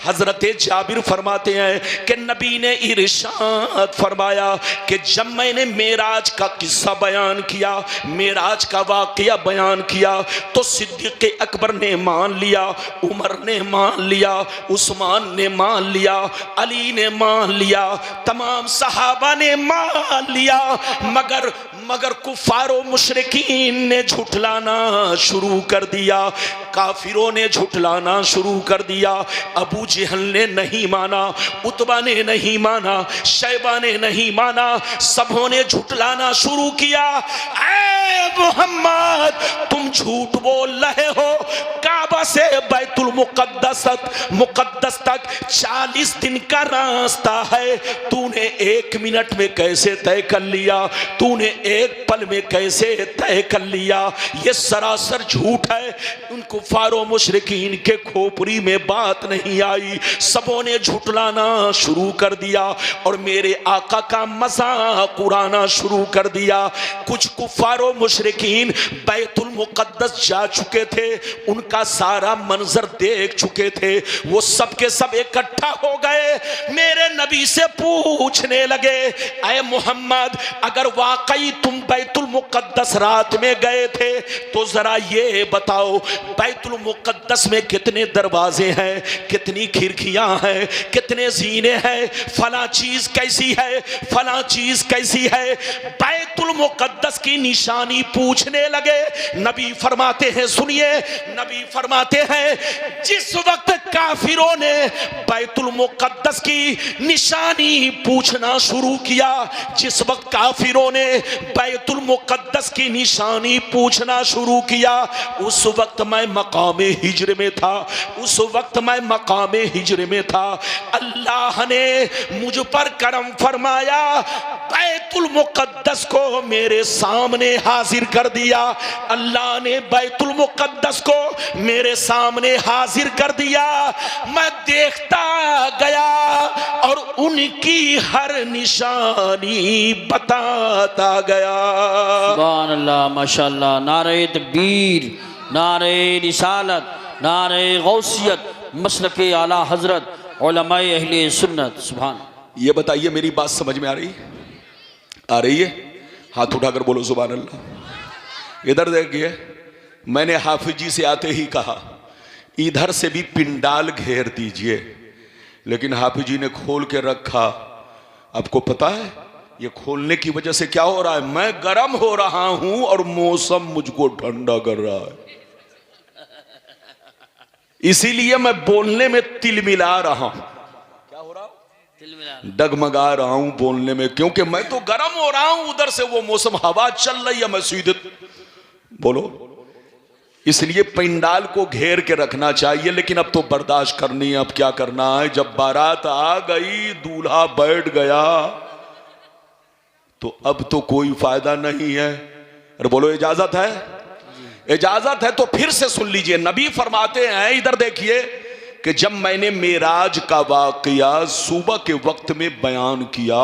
हजरत जाबिर फरमाते हैं कि नबी ने इरशाद फरमाया कि जब मैंने मेराज का किस्सा बयान किया, मेराज का वाकया बयान किया, तो सिद्दीक़ अकबर ने मान लिया, उमर ने मान लिया, उस्मान ने मान लिया, अली ने मान लिया, तमाम सहाबा ने मान लिया, मगर कुफारो मुशरिकीन ने झुठलाना शुरू कर दिया, काफिरों ने झुठलाना शुरू कर दिया। अबू जहल ने नहीं माना, उतबा ने नहीं माना, शैबा ने नहीं माना, सबों ने झुठलाना शुरू किया। ऐ मोहम्मद, तुम झूठ बोल रहे हो, काबा से बैतुल मुकद्दस तक 40 दिन का रास्ता है, तूने 1 मिनट में कैसे तय कर लिया, तूने एक पल में कैसे तय कर लिया? ये सरासर झूठ है। उन कुफारो मुशरिकीन के खोपड़ी में बात नहीं आई, सबों ने झुठलाना शुरू कर दिया और मेरे आका का मजाक उड़ाना शुरू कर दिया। कुछ कुफारो मुशरिकीन बैतुल मुकद्दस जा चुके थे, उनका सारा मंजर देख चुके थे, वो सब के सब इकट्ठा हो गए, मेरे नबी से पूछने लगे, ऐ मोहम्मद, अगर वाकई तुम बैतुल मुकद्दस रात में गए थे तो जरा ये बताओ, बैतुल मुकद्दस में कितने दरवाजे हैं, कितनी खिड़कियां हैं, कितने जीने हैं, फला चीज कैसी है, फला चीज कैसी है, बैतुल मुकद्दस की निशानी पूछने लगे। नबी फरमाते हैं, सुनिए, नबी फरमाते हैं, जिस वक्त काफिरों ने बैतुल मुकद्दस की निशानी पूछना शुरू किया, जिस वक्त काफिरों ने बैतुल मुकद्दस की निशानी पूछना शुरू किया, उस वक्त मैं मकामे हिज्र में था, उस वक्त मैं मकामे हिज्र में था। अल्लाह ने मुझ पर करम फरमाया, बैतुल मुकद्दस को मेरे सामने हाजिर कर दिया, अल्लाह ने बैतुल मुकद्दस को मेरे सामने हाजिर कर दिया। मैं देखता गया और उनकी हर निशानी बताता गया। सुभान अल्लाह, माशाअल्लाह, नारे तकबीर, नारे रिसालत, नारे गौसियत, मसलके आला हजरत, उलमाए अहले सुन्नत। सुभान। ये बताइए, मेरी बात समझ में आ रही? आ रही है? हाथ उठाकर बोलो सुभान अल्लाह। इधर देखिए, मैंने हाफिज जी से आते ही कहा इधर से भी पिंडाल घेर दीजिए, लेकिन हाफिज जी ने खोल के रखा। आपको पता है ये खोलने की वजह से क्या हो रहा है? मैं गर्म हो रहा हूं और मौसम मुझको ठंडा कर रहा है, इसीलिए मैं बोलने में तिल मिला रहा हूं। क्या हो रहा हूं? डगमगा रहा हूं बोलने में, क्योंकि मैं तो गर्म हो रहा हूं, उधर से वो मौसम हवा चल रही है, मैं सीधे बोलो। इसलिए पिंडाल को घेर के रखना चाहिए, लेकिन अब तो बर्दाश्त करनी है। अब क्या करना है? जब बारात आ गई, दूल्हा बैठ गया, तो अब तो कोई फायदा नहीं है। अरे बोलो, इजाजत है? इजाजत है तो फिर से सुन लीजिए। नबी फरमाते हैं, इधर देखिए, कि जब मैंने मेराज का वाकया सुबह के वक्त में बयान किया,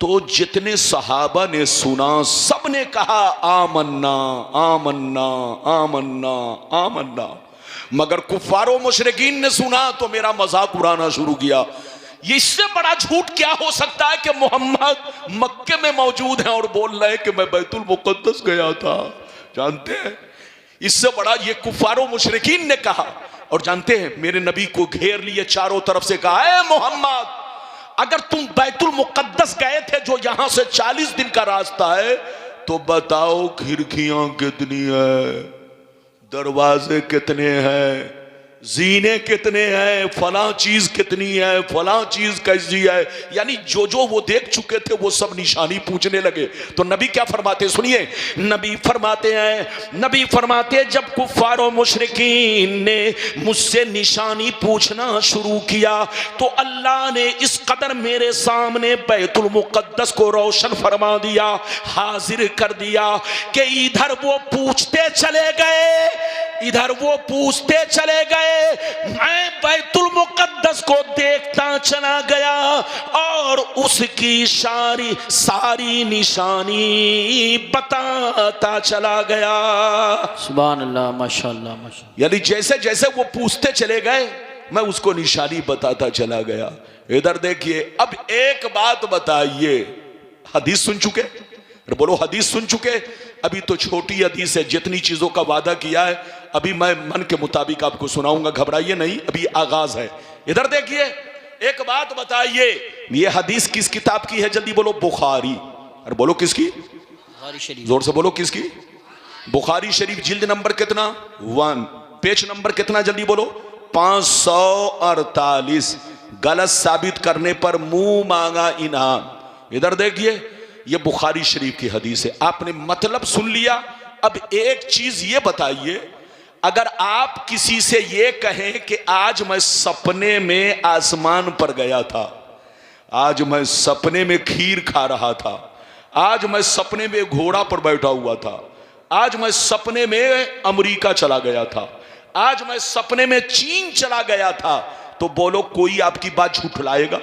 तो जितने सहाबा ने सुना, सब ने कहा आमन्ना आमन्ना आमन्ना आमन्ना, मगर कुफारो मुशरिकीन ने सुना तो मेरा मजाक उड़ाना शुरू किया। इससे बड़ा झूठ क्या हो सकता है कि मोहम्मद मक्के में मौजूद हैं और बोल रहे हैं कि मैं बैतुल मुकद्दस गया था? जानते हैं, इससे बड़ा ये कुफारो मुशरिकीन ने कहा। और जानते हैं, मेरे नबी को घेर लिए चारों तरफ से, कहा, ऐ मोहम्मद, अगर तुम बैतुल मुकद्दस गए थे, जो यहां से 40 दिन का रास्ता है, तो बताओ खिड़कियां कितनी है, दरवाजे कितने हैं, जीने कितने हैं, फला चीज कितनी है, फला चीज कैसी है। यानी जो जो वो देख चुके थे वो सब निशानी पूछने लगे। तो नबी क्या फरमाते, सुनिए। नबी फरमाते हैं, नबी फरमाते हैं, जब कुफारो मुशरिकीन ने मुझसे निशानी पूछना शुरू किया, तो अल्लाह ने इस कदर मेरे सामने बैतुल मुकद्दस को रोशन फरमा दिया, हाजिर कर दिया, कि इधर वो पूछते चले गए, इधर वो पूछते चले गए, मैं बैतुल मुकद्दस को देखता चला गया और उसकी सारी निशानी बताता चला गया। सुभान अल्लाह, माशाअल्लाह, माशाअल्लाह। यानी जैसे जैसे वो पूछते चले गए, मैं उसको निशानी बताता चला गया। इधर देखिए, अब एक बात बताइए, हदीस सुन चुके? बोलो हदीस सुन चुके? अभी तो छोटी हदीस है, जितनी चीजों का वादा किया है अभी मैं मन के मुताबिक आपको सुनाऊंगा, घबराइए नहीं, अभी आगाज है। इधर देखिए, एक बात बताइए, ये हदीस किस किताब की है? जल्दी बोलो। बुखारी। अरे बोलो किसकी? जोर से बोलो किसकी? बुखारी शरीफ, जिल्द नंबर कितना? 1, पेज नंबर कितना? जल्दी बोलो। 548। गलत साबित करने पर मुंह मांगा इनाम। इधर देखिए, ये बुखारी शरीफ की हदीस है। आपने मतलब सुन लिया। अब एक चीज ये बताइए, अगर आप किसी से ये कहें कि आज मैं सपने में आसमान पर गया था, आज मैं सपने में खीर खा रहा था, आज मैं सपने में घोड़ा पर बैठा हुआ था, आज मैं सपने में अमेरिका चला गया था, आज मैं सपने में चीन चला गया था, तो बोलो कोई आपकी बात झुठलाएगा?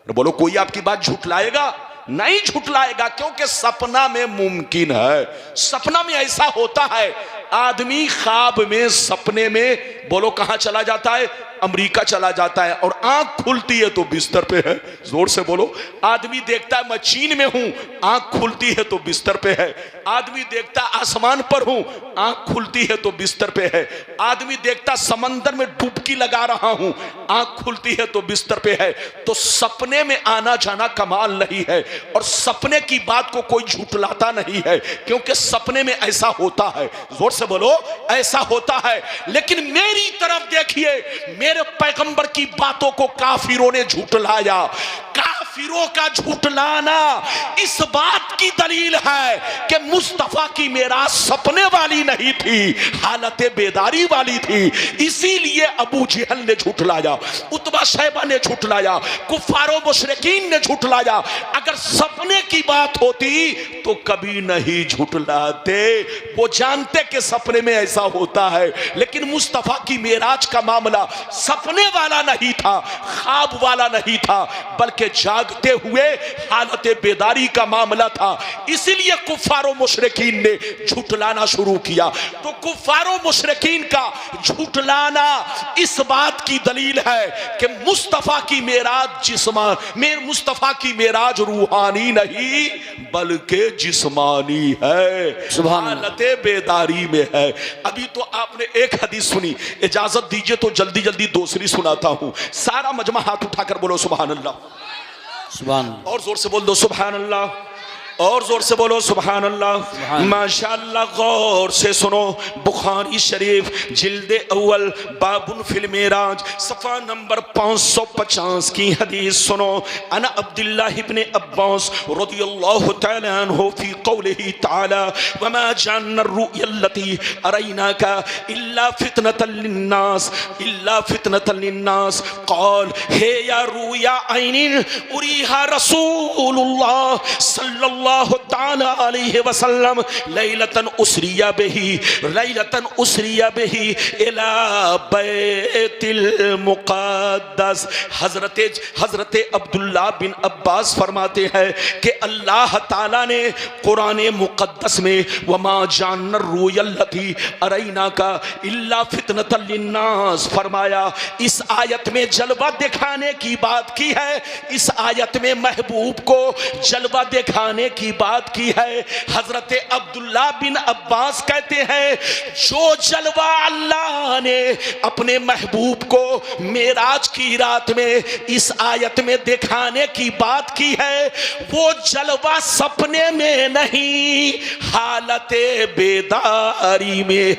बोलो कोई आपकी बात झुठलाएगा? नहीं झुठलाएगा, क्योंकि सपना में मुमकिन है, सपना में ऐसा होता है। आदमी ख्वाब में, सपने में, बोलो कहां चला जाता है? अमेरिका चला जाता है, और आंख खुलती है तो बिस्तर पे है। जोर से बोलो। आदमी देखता है मैं चीन में हूं, आंख खुलती है तो बिस्तर पे है। आदमी देखता आसमान पर हूं, आंख खुलती है तो बिस्तर पे है। आदमी देखता समंदर में डुबकी लगा रहा हूं, आंख खुलती है तो बिस्तर पे है। तो सपने में आना जाना कमाल नहीं है, और सपने की बात को कोई झुठलाता नहीं है, क्योंकि सपने में ऐसा होता है। जोर से बोलो, ऐसा होता है। लेकिन मेरी तरफ देखिए, मेरे पैगंबर की बातों को काफिरों ने झुठलाया। काफिरों का झुठलाना इस बात की दलील है कि मुस्तफा की मेराज सपने वाली नहीं थी, हालत बेदारी वाली थी। इसीलिए अबू जहल ने झुठलाया, उतबा शैबा ने झुठलाया, कुफारो मुशरिकीन ने झुठलाया। अगर सपने की बात होती तो कभी नहीं झुठलाते, वो जानते कि सपने में ऐसा होता है। लेकिन मुस्तफा की मेराज का मामला सपने वाला नहीं था, ख्वाब वाला नहीं था, बल्कि जागते हुए हालत बेदारी का मामला था। इसलिए कुफारो मुशरिकीन ने झुठलाना शुरू किया। तो कुफारो मुशरिकीन का झुठलाना इस बात की दलील है कि मुस्तफा की मेराज मुस्तफा की मेराज रूहानी नहीं बल्कि जिस्मानी है, हालत बेदारी में है। अभी तो आपने एक हदीस सुनी, इजाजत दीजिए तो जल्दी जल्दी दूसरी सुनाता हूं। सारा मजमा हाथ उठाकर बोलो सुभान अल्लाह। सुभान। और जोर से बोल दो सुभान अल्लाह, और जोर से बोलो सुभान अल्लाह। माशाअल्लाह, गौर से सुनो। बुखारी शरीफ जिल्दे अव्वल बाबुन फिल मेराज सफ़ा नंबर 550 की हदीस सुनो। अना अब्दुल्लाह इब्न अब्बास रज़ियल्लाहु तआला अन्हु फी क़ौलिही तआला वमा जअलना अर्रुयल्लती अरैनाका इल्ला फितनतल लिन्नास क़ाल हे या रुया ऐनिन उरीहा रसूलुल्लाह सल्लल्लाहु ताला अलैहि वसल्लम लैलतन उसरिया बिही इला बैतिल मुक़द्दस। हजरत अब्दुल्लाह बिन अब्बास फरमाते हैं कि अल्लाह ताला ने कुरान मुक़द्दस में वमा जानना रुयल्लती अरैना का इल्ला फितनतल लिन्नास फरमाया। इस आयत में जलवा दिखाने की बात की है, इस आयत में महबूब को जलवा दिखाने की बात की है। हजरत अब्दुल्लाह बिन अब्बास कहते हैं जो जलवा अल्लाह ने अपने महबूब को मेराज की रात में इस आयत में दिखाने की बात की है, वो जलवा सपने में नहीं हालत बेदारी में है।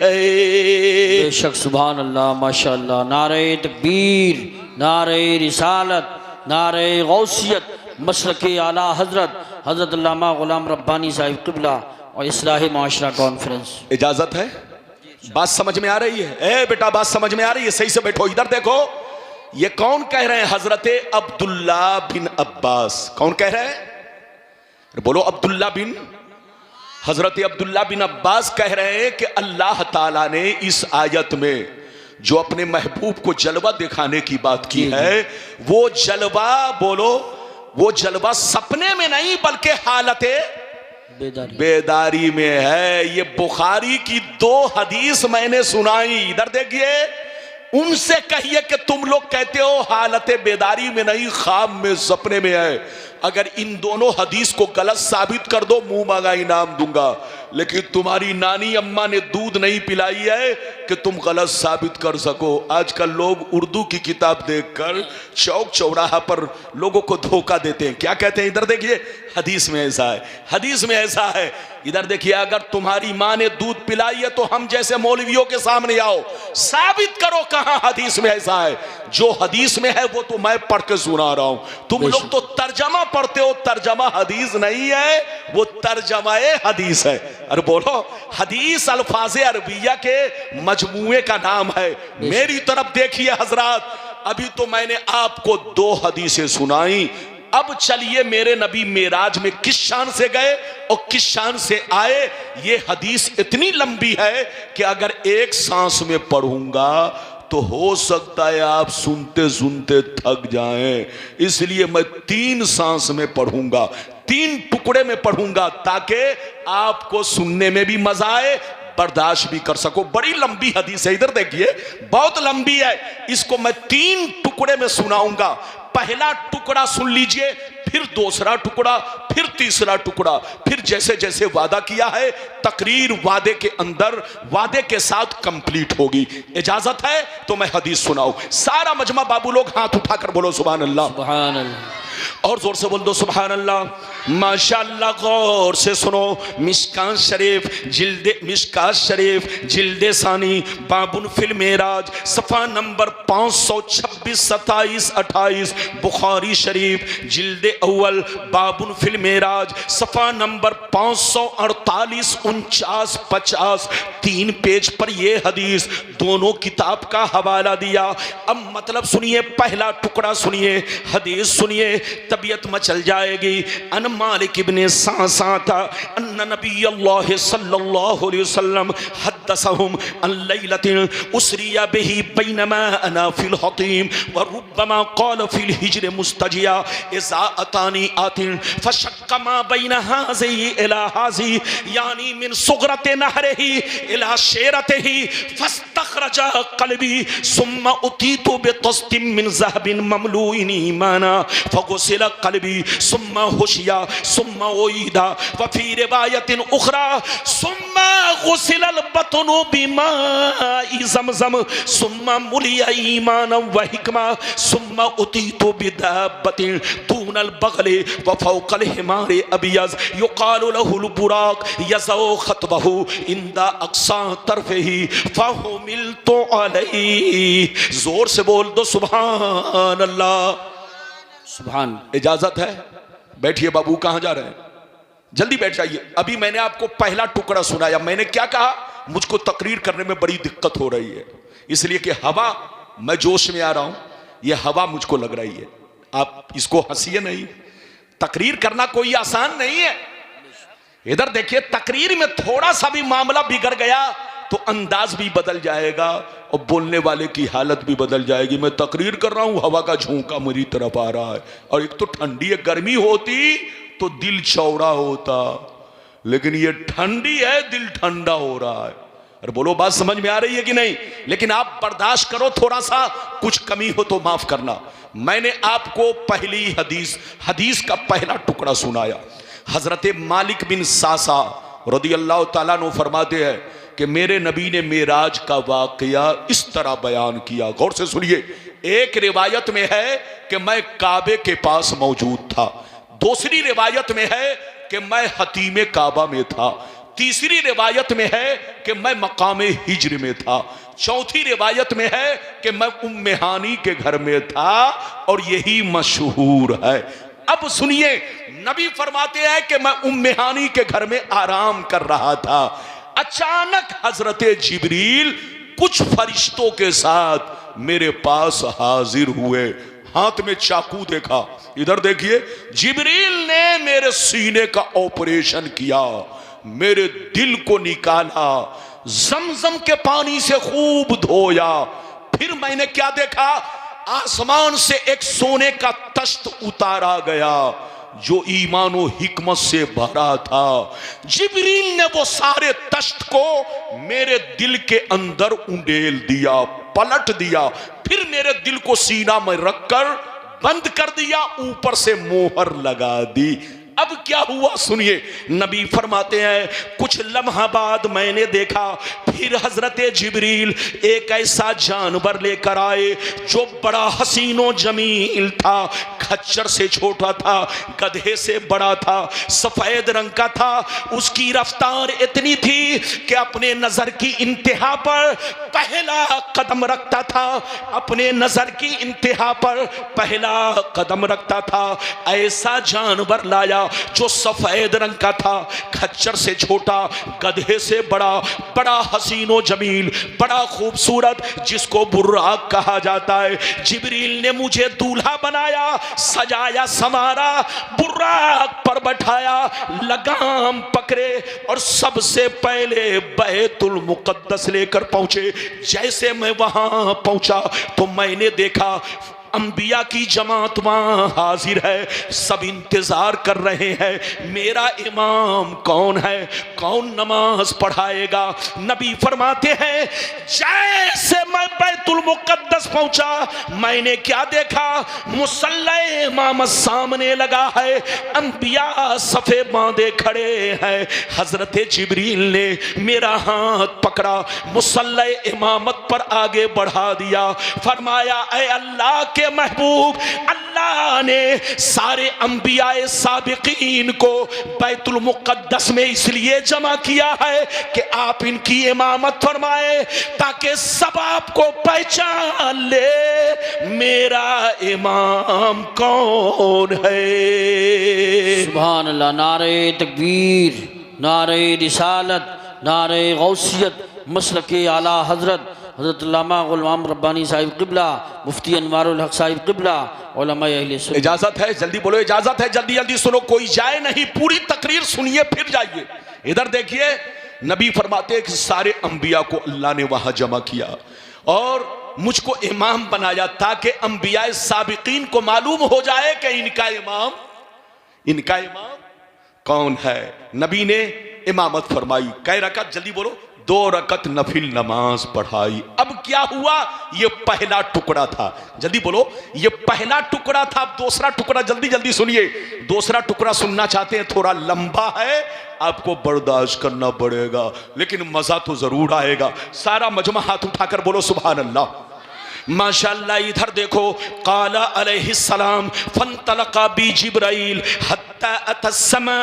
बेशक सुभान अल्लाह, माशाअल्लाह। नारे तकबीर, नारे रिसालत, नारे गौसियत, मसलके आला हजरत हजरत अल्लामा गुलाम रब्बानी साहिब क़िबला और इस्लाही माशरा कॉन्फ्रेंस। इजाजत है? बात समझ में आ रही है? ए बेटा बात समझ में आ रही है? सही से बैठो। इधर देखो, ये कौन कह रहे हैं? हजरत अब्दुल्लाह बिन अब्बास। कौन कह रहे हैं? बोलो अब्दुल्लाह बिन। हजरत अब्दुल्लाह बिन अब्बास कह रहे हैं कि अल्लाह ताला ने इस आयत में जो अपने महबूब को जलवा दिखाने की बात की है, वो जलवा, बोलो, वो जलवा सपने में नहीं बल्कि हालत बेदारी में है। ये बुखारी की 2 हदीस मैंने सुनाई। इधर देखिए, उनसे कहिए कि तुम लोग कहते हो हालत बेदारी में नहीं, ख्वाब में, सपने में है। अगर इन दोनों हदीस को गलत साबित कर दो, मुंह मांगा इनाम दूंगा। लेकिन तुम्हारी नानी अम्मा ने दूध नहीं पिलाई है कि तुम गलत साबित कर सको। आजकल लोग उर्दू की किताब देखकर चौक चौराहा पर लोगों को धोखा देते हैं। क्या कहते हैं? इधर देखिए, हदीस में ऐसा है, हदीस में ऐसा है। इधर देखिए, अगर तुम्हारी माँ ने दूध पिलाई है तो हम जैसे मौलवियों के सामने आओ, साबित करो कहां हदीस में ऐसा है। जो हदीस में है वो तो मैं पढ़ के सुना रहा हूं, तुम लोग तो तर्जमा पढ़ते हो। तर्जमा हदीस नहीं है, वो तर्जमाए हदीस है। अरे बोलो, हदीस अल्फाज़े अरबिया के मजमूए का नाम है। मेरी तरफ देखिए हजरात, अभी तो मैंने आपको 2 हदीसें सुनाई। अब चलिए, मेरे नबी मेराज में किस शान से गए और किस शान से आए। ये हदीस इतनी लंबी है कि अगर एक सांस में पढ़ूंगा तो हो सकता है आप सुनते सुनते थक जाएं। इसलिए मैं 3 सांस में पढ़ूंगा, 3 टुकड़े में पढ़ूंगा, ताकि आपको सुनने में भी मजा आए, बर्दाश्त भी कर सको। बड़ी लंबी हदीस है, इधर देखिए, बहुत लंबी है। इसको मैं 3 टुकड़े में सुनाऊंगा। पहला टुकड़ा सुन लीजिए, फिर दूसरा टुकड़ा, फिर तीसरा टुकड़ा, फिर जैसे जैसे वादा किया है तकरीर वादे के अंदर, वादे के साथ कंप्लीट होगी। इजाजत है तो मैं हदीस सुनाऊं। सारा मजमा बाबू लोग हाथ उठाकर बोलो सुभान अल्लाह, सुभान अल्लाह, और जोर से बोल दो सुभान अल्लाह। माशाअल्लाह, गौर से सुनो। मिशकात शरीफ जिल्दे सानी बाबुन फिल मेराज, सफ़ा नंबर 526, 27, 28। बुखारी शरीफ जिल्दे अव्वल बाबुन फिल मेराज, सफ़ा नंबर 548, 49, 50। 3 पेज पर यह हदीस, दोनों किताब का हवाला दिया। अब मतलब सुनिए, पहला टुकड़ा सुनिए, हदीस सुनिए, तबीयत मचल जाएगी। अन मालिक इब्ने सासा अन्न नबी अल्लाह सल्लल्लाहु अलैहि वसल्लम हद्दसहुम अन लैलतिन उसरिया बिही बैनमा अना फिल हतीम व रुब्बमा क़ाल फिल हिज्र मुस्तजिया इज़ा अतानी आतिन फशक्क मा बैन हाज़ी इला हाज़ी यानी मिन सुग़रति नहरिही इला शेरतिही फस्तख़रजा क़ल्बी सुम्मा उतीतु बितस्तिम मिन ज़हबिन ममलूइन ईमाना फगुसिल क़ल्बी सुम्मा हुशिया सुम्मा उईदा व फी रिवायतिन उख़रा सुम्मा गुसिलल बतनु बिमाई ज़मज़म सुम्मा मुलिया ईमाना व हिकमा सुम्मा उतीतु बिदाब्बतिन दूनल बग़ली व फ़ौक़ल हिमारि अबियज़ युक़ालु लहुल बुराक़ यज़उ ख़तबहु इंदा अक़सा तरफ़िही फ़हुमिलतु अलैहि। जोर से बोल दो सुभान अल्लाह, सुभान। इजाजत है? बैठिए बाबू, कहां जा रहे हैं? जल्दी बैठ जाइए। अभी मैंने आपको पहला टुकड़ा सुनाया। मैंने क्या कहा? मुझको तकरीर करने में बड़ी दिक्कत हो रही है, इसलिए कि हवा, मैं जोश में आ रहा हूं, यह हवा मुझको लग रही है। आप इसको हंसिए नहीं, तकरीर करना कोई आसान नहीं है। इधर देखिए, तकरीर में थोड़ा सा भी मामला बिगड़ गया तो अंदाज भी बदल जाएगा और बोलने वाले की हालत भी बदल जाएगी। मैं तकरीर कर रहा हूं, हवा का झोंका मेरी तरफ आ रहा है, और एक तो ठंडी है, गर्मी होती तो दिल चौड़ा होता, लेकिन ये ठंडी है, दिल ठंडा हो रहा है। अरे बोलो, बात समझ में आ रही है कि नहीं? लेकिन आप बर्दाश्त करो, थोड़ा सा कुछ कमी हो तो माफ करना। मैंने आपको पहली हदीस का पहला टुकड़ा सुनाया। हजरत मालिक बिन सासा रदी अल्लाह ताला अन्हु फरमाते हैं कि मेरे नबी ने मेराज का वाकया इस तरह बयान किया। गौर से सुनिए। एक रिवायत में है कि मैं काबे के पास मौजूद था, दूसरी रिवायत में है कि मैं हतीमे काबा में था, तीसरी रिवायत में है कि मैं मकामे हिज्र में था, चौथी रिवायत में है कि मैं उम्मे हानी के घर में था, और यही मशहूर है। अब सुनिए, नबी फरमाते हैं कि मैं उम्मे हानी के घर में आराम कर रहा था। अचानक हजरत जिब्रील कुछ फरिश्तों के साथ मेरे पास हाजिर हुए। हाथ में चाकू देखा, इधर देखिए, जिब्रील ने मेरे सीने का ऑपरेशन किया, मेरे दिल को निकाला, जमजम के पानी से खूब धोया। फिर मैंने क्या देखा? आसमान से एक सोने का तख्त उतारा गया, जो ईमान व हिकमत से भरा था। जिब्रील ने वो सारे तश्त को मेरे दिल के अंदर उंडेल दिया, पलट दिया, फिर मेरे दिल को सीना में रखकर बंद कर दिया, ऊपर से मोहर लगा दी। अब क्या हुआ सुनिए, नबी फरमाते हैं कुछ लम्हा बाद मैंने देखा फिर हजरत जिब्रील एक ऐसा जानवर लेकर आए जो बड़ा हसीनो जमील था, खच्चर से छोटा था, गधे से बड़ा था, सफेद रंग का था। उसकी रफ्तार इतनी थी कि अपने नजर की इंतहा पर पहला कदम रखता था, अपने नजर की इंतहा पर पहला कदम रखता था। ऐसा जानवर लाया जो सफेद रंग का था, खच्चर से छोटा, गधे से बड़ा, बड़ा हसीनो जमील, बड़ा खूबसूरत, जिसको बुर्राक कहा जाता है। जिब्रील ने मुझे दूल्हा बनाया, सजाया संवारा, बुर्राक पर बैठाया, लगाम पकड़े और सबसे पहले बैतुल मुकद्दस लेकर पहुंचे। जैसे मैं वहां पहुंचा तो मैंने देखा अंबिया की जमात वहां हाजिर है, सब इंतजार कर रहे हैं मेरा इमाम कौन है, कौन नमाज पढ़ाएगा। नबी फरमाते हैं जैसे मैं बैतुल मुकद्दस पहुंचा मैंने क्या देखा, मुसल्ला इमाम सामने लगा है, अंबिया सफे बांधे खड़े हैं। हजरत जिब्रील ने मेरा हाथ पकड़ा, मुसल्ला इमामत पर आगे बढ़ा दिया, फरमाया ऐ अल्लाह के महबूब, अल्लाह ने सारे अंबियाए साबिकीन को बैतुल मुकद्दस में इसलिए जमा किया है कि आप इनकी इमामत फरमाए ताकि सब आपको पहचान ले मेरा इमाम कौन है। सुभान अल्लाह। नारे तकबीर, नारे रिसालत, नारे गौसियत, मसलके आला हजरत हज़रत अल्लामा गुलाम रब्बानी साहिब क़िबला, मुफ्ती अनवारुल हक साहिब क़िबला, उलमा अहले सुन्नत। इजाजत है, जल्दी बोलो इजाजत है, जल्दी जल्दी सुनो, कोई जाए नहीं, पूरी तकरीर सुनिए फिर जाइए। इधर देखिए, नबी फरमाते हैं कि सारे अंबिया को अल्लाह ने वहां जमा किया और मुझको इमाम बनाया ताकि अंबिया साबिकीन को मालूम हो जाए कि इनका इमाम कौन है। नबी ने इमामत फरमाई, कै रकत, जल्दी बोलो, 2 रकत नफिल नमाज पढ़ाई। अब क्या हुआ, ये पहला टुकड़ा था, जल्दी बोलो, ये पहला टुकड़ा था। अब दूसरा टुकड़ा, जल्दी जल्दी सुनिए, दूसरा टुकड़ा सुनना चाहते हैं, थोड़ा लंबा है, आपको बर्दाश्त करना पड़ेगा, लेकिन मजा तो जरूर आएगा। सारा मजमा हाथ उठाकर बोलो सुभान अल्लाह, माशाअल्लाह। इधर देखो, काला अलैहिस्सलाम फंतलका बी जिब्राइल हत्ता अतस्समा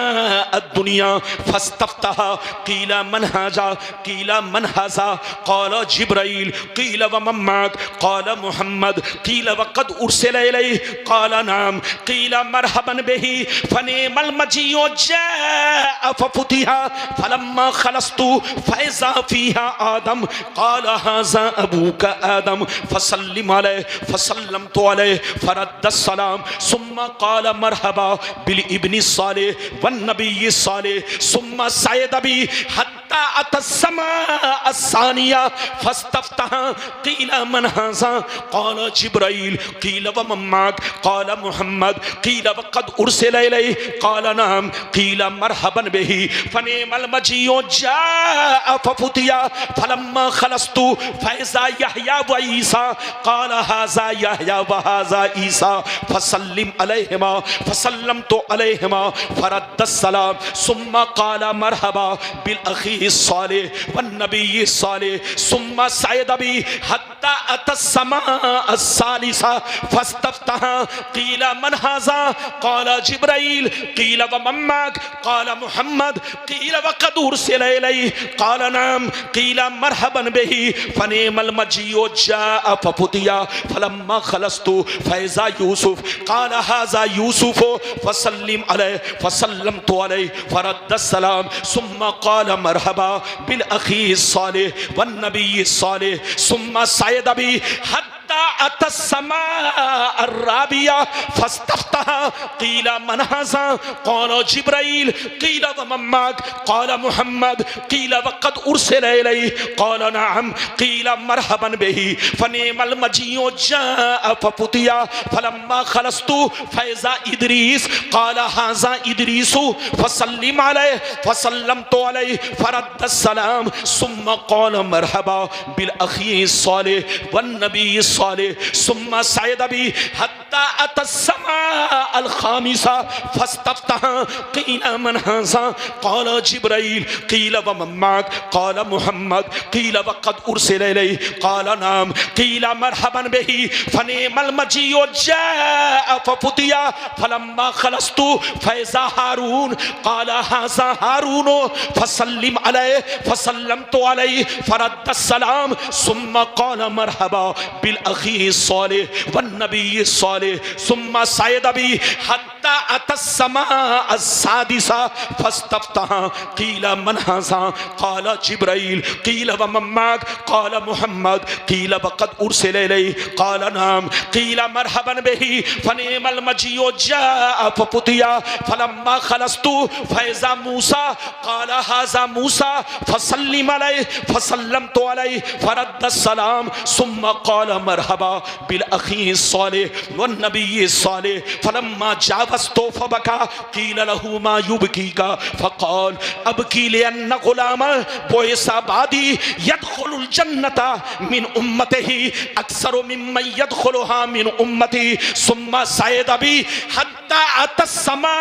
अद्दुनिया फस्तफ्तहा कीला मन हाजा, कीला मन हाजा, काला जिब्राइल, कीला व मम्माक, काला मुहम्मद, कीला व कद उर्सिला इलैहि, काला नाम, कीला मरहबन बिही फनिमल मजीओ जाअ फफुतिहा फलम्मा खलस्तु फैज़ा फीहा आदम, काला हाज़ा अबूका आदम फसल्लिम अलैहि फसल्लमतु अलैहि फरद्दस्सलाम सुम्मा क़ाल मरहबा बिल इब्नि सालिह वन नबी सालिह सुम्मा सयद बी हत्ता अतस्समा अस्सानिया फस्तफ्तहा क़ीला मन हाज़ा, क़ाल जिब्राइल, क़ीला व मम्माक, क़ाल मुहम्मद, क़ीला व क़द उर्सिला इलैहि, क़ाल नाम, क़ीला मरहबन बिही फनिमल मजीओ जाअ फफुतिया फलम्मा खलस्तु फैज़ा यहया व ईसा, क़ाल हाज़ा यहया व हाज़ा ईसा फसल्लिम अलैहिमा फसल्लमतु अलैहिमा फरद्दस्सलाम सुम्मा क़ाल मरहबा बिल अख़ी सालिह वन नबी सालिह सुम्मा सयद बी हत्ता अतस्समा अस्सालिसा फस्तफ्तहा क़ीला मन हाज़ा, क़ाल जिब्राइल, क़ीला व मम्माक, क़ाल मुहम्मद, क़ीला व क़द उर्सिला इलैहि, क़ाल नाम, क़ीला मरहबन बिही फनिमल मजीओ जाअ फफुतिया फलम्मा खलस्तु फैज़ा यूसुफ, क़ाल हाज़ा यूसुफ फसल्लिम अलैहि फसल्लमतु अलैहि फरद्दस्सलाम सुम्मा क़ाल मरहबा बिल अख़ी सालिह वन नबी सालिह सुम्मा सयद बी हत्ता अतस्समा अर्राबिया फस्तफ्तह क़ीला मन हाज़ा क़ाला जिब्राइल क़ीला व मम्माक क़ाला मुहम्मद क़ीला वक़द उरसिला इलैहि क़ाला नअम क़ीला मरहबन बिही फनिअमल मजीउ जाअ फफुतिया फलम्मा खलस्तु फ़ैज़ा इदरीस क़ाला हाज़ा इदरीसु फसल्लिम अलैहि फसल्लमतु अलैहि फरद्द सलाम सुम्मा क़ाला मरहबा बिल अख़ी सालिह वन नबी सालिह सुम्मा सअद बी हत्ता अतस्समा अल खामिसा फस्तफ्तह क़ीला मन हाज़ा क़ाला जिब्राइल क़ीला व मम्माक क़ाला मुहम्मद क़ीला वक़द उरसिला इलैहि क़ाला नाम क़ीला मरहबन बिही फनिअमल मजीउ जाअ फफुतिया फलम्मा खलस्तु फ़ैज़ा हारून क़ाला हाज़ा हारून फसल्लिम अलैहि फसल्लमतु अलैहि फरद्द सलाम सुम्मा क़ाला मरहबा बिल अख़ी सालिह वन नबी सालिह सुम्मा सअद बी हत्ता अतस्समा अस्सादिसा फस्तफ्तह क़ीला मन हाज़ा क़ाला जिब्राइल क़ीला व मम्माक क़ाला मुहम्मद क़ीला वक़द उरसिला इलैहि क़ाला नाम क़ीला मरहबन बिही फनिअमल मजीउ जाअ फफुतिया फलम्मा खलस्तु फ़ैज़ा मूसा क़ाला हाज़ा मूसा फसल्लिम अलैहि फसल्लमतु अलैहि फरद्द सलाम सुम्मा क़ाला मरहबा बिल अख़ी सालिह वन नबी सालिह फलम्मा जावज़तु फबका क़ीला लहू मा युबकीका फ़क़ाल अबकी लिअन्न ग़ुलामा बुइसा बादी यदख़ुलुल जन्नता मिन उम्मतिही अक्सर मिम्मन यदख़ुलुहा मिन उम्मती सुम्मा सअद बी हत्ता अतस्समा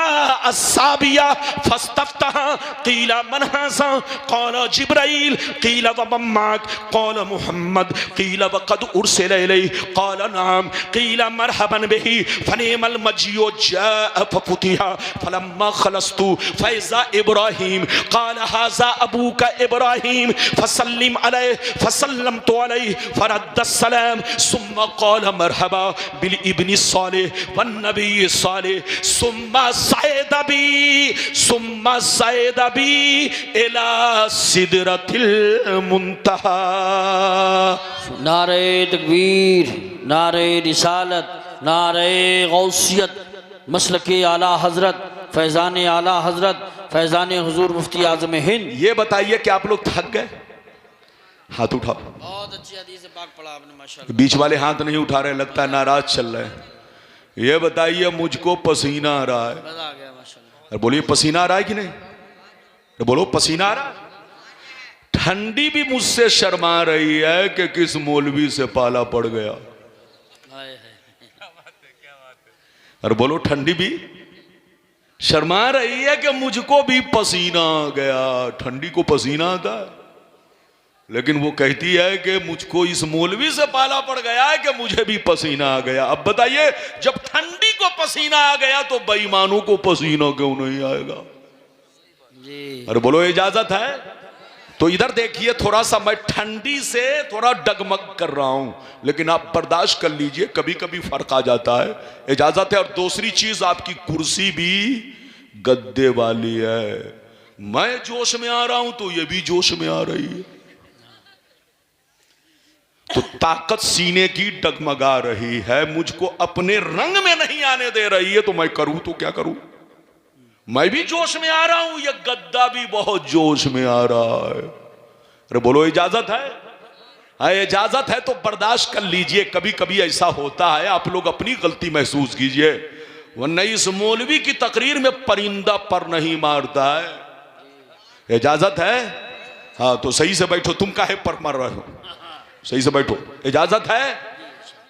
अस्साबिया फस्तफ्तह क़ीला मन हाज़ा क़ाला जिब्राइल क़ीला व मम्माक क़ाला मुहम्मद क़ीला वक़द उरसिला इलैहि क़ाला नाम क़ीला मरहबन बिही फनिअमल मजीउ जाअ फफुतिहा फलम्मा खलस्तु फ़ैज़ा इब्राहीम क़ाला हाज़ा अबूका इब्राहीम फसल्लिम अलैहि फसल्लमतु अलैहि फरद्द सलाम सुम्मा क़ाला मरहबा बिल इब्नि सालिह वन नबी सालिह सुम्मा सअद बी इला सिदरतिल मुंतहा। नारे तकबीर, नारे रिसालत, नारे गौसियत, मसलके आला हजरत, फैज़ान आला हजरत, फैज़ान हुजूर मुफ्ती आज़म हिंद। ये बताइए कि आप लोग थक गए? हाथ उठाओ। बहुत अच्छी हदीस पाक पढ़ा आपने माशाअल्लाह। बीच वाले हाथ नहीं उठा रहे, लगता है नाराज चल रहे हैं। ये बताइए मुझको पसीना आ रहा है। मजा आ गया माशाअल्लाह। अरे बोलिए पसीना आ रहा है कि नहीं? अरे बोलो पसीना आ रहा है। ठंडी भी मुझसे शर्मा रही है कि किस मौलवी से पाला पड़ गया। अरे बोलो ठंडी भी शर्मा रही है कि मुझको भी पसीना आ गया। ठंडी को पसीना आता है, लेकिन वो कहती है कि मुझको इस मौलवी से पाला पड़ गया है कि मुझे भी पसीना आ गया। अब बताइए जब ठंडी को पसीना आ गया तो बेईमानों को पसीना क्यों नहीं आएगा? जी। अरे बोलो इजाजत है? तो इधर देखिए, थोड़ा सा मैं ठंडी से थोड़ा डगमग कर रहा हूं, लेकिन आप बर्दाश्त कर लीजिए, कभी कभी फर्क आ जाता है। इजाजत है? और दूसरी चीज, आपकी कुर्सी भी गद्दे वाली है। मैं जोश में आ रहा हूं तो ये भी जोश में आ रही है। तो ताकत सीने की डगमगा रही है, मुझको अपने रंग में नहीं आने दे रही है, तो मैं करूं तो क्या करूं? मैं भी जोश में आ रहा हूं, ये गद्दा भी बहुत जोश में आ रहा है। अरे बोलो इजाजत है? हाँ इजाजत है तो बर्दाश्त कर लीजिए, कभी कभी ऐसा होता है, आप लोग अपनी गलती महसूस कीजिए, वरना इस मौलवी की तकरीर में परिंदा पर नहीं मारता है। इजाजत है? हाँ तो सही से बैठो, तुम काहे पर मार रहे हो? सही से बैठो। इजाजत है?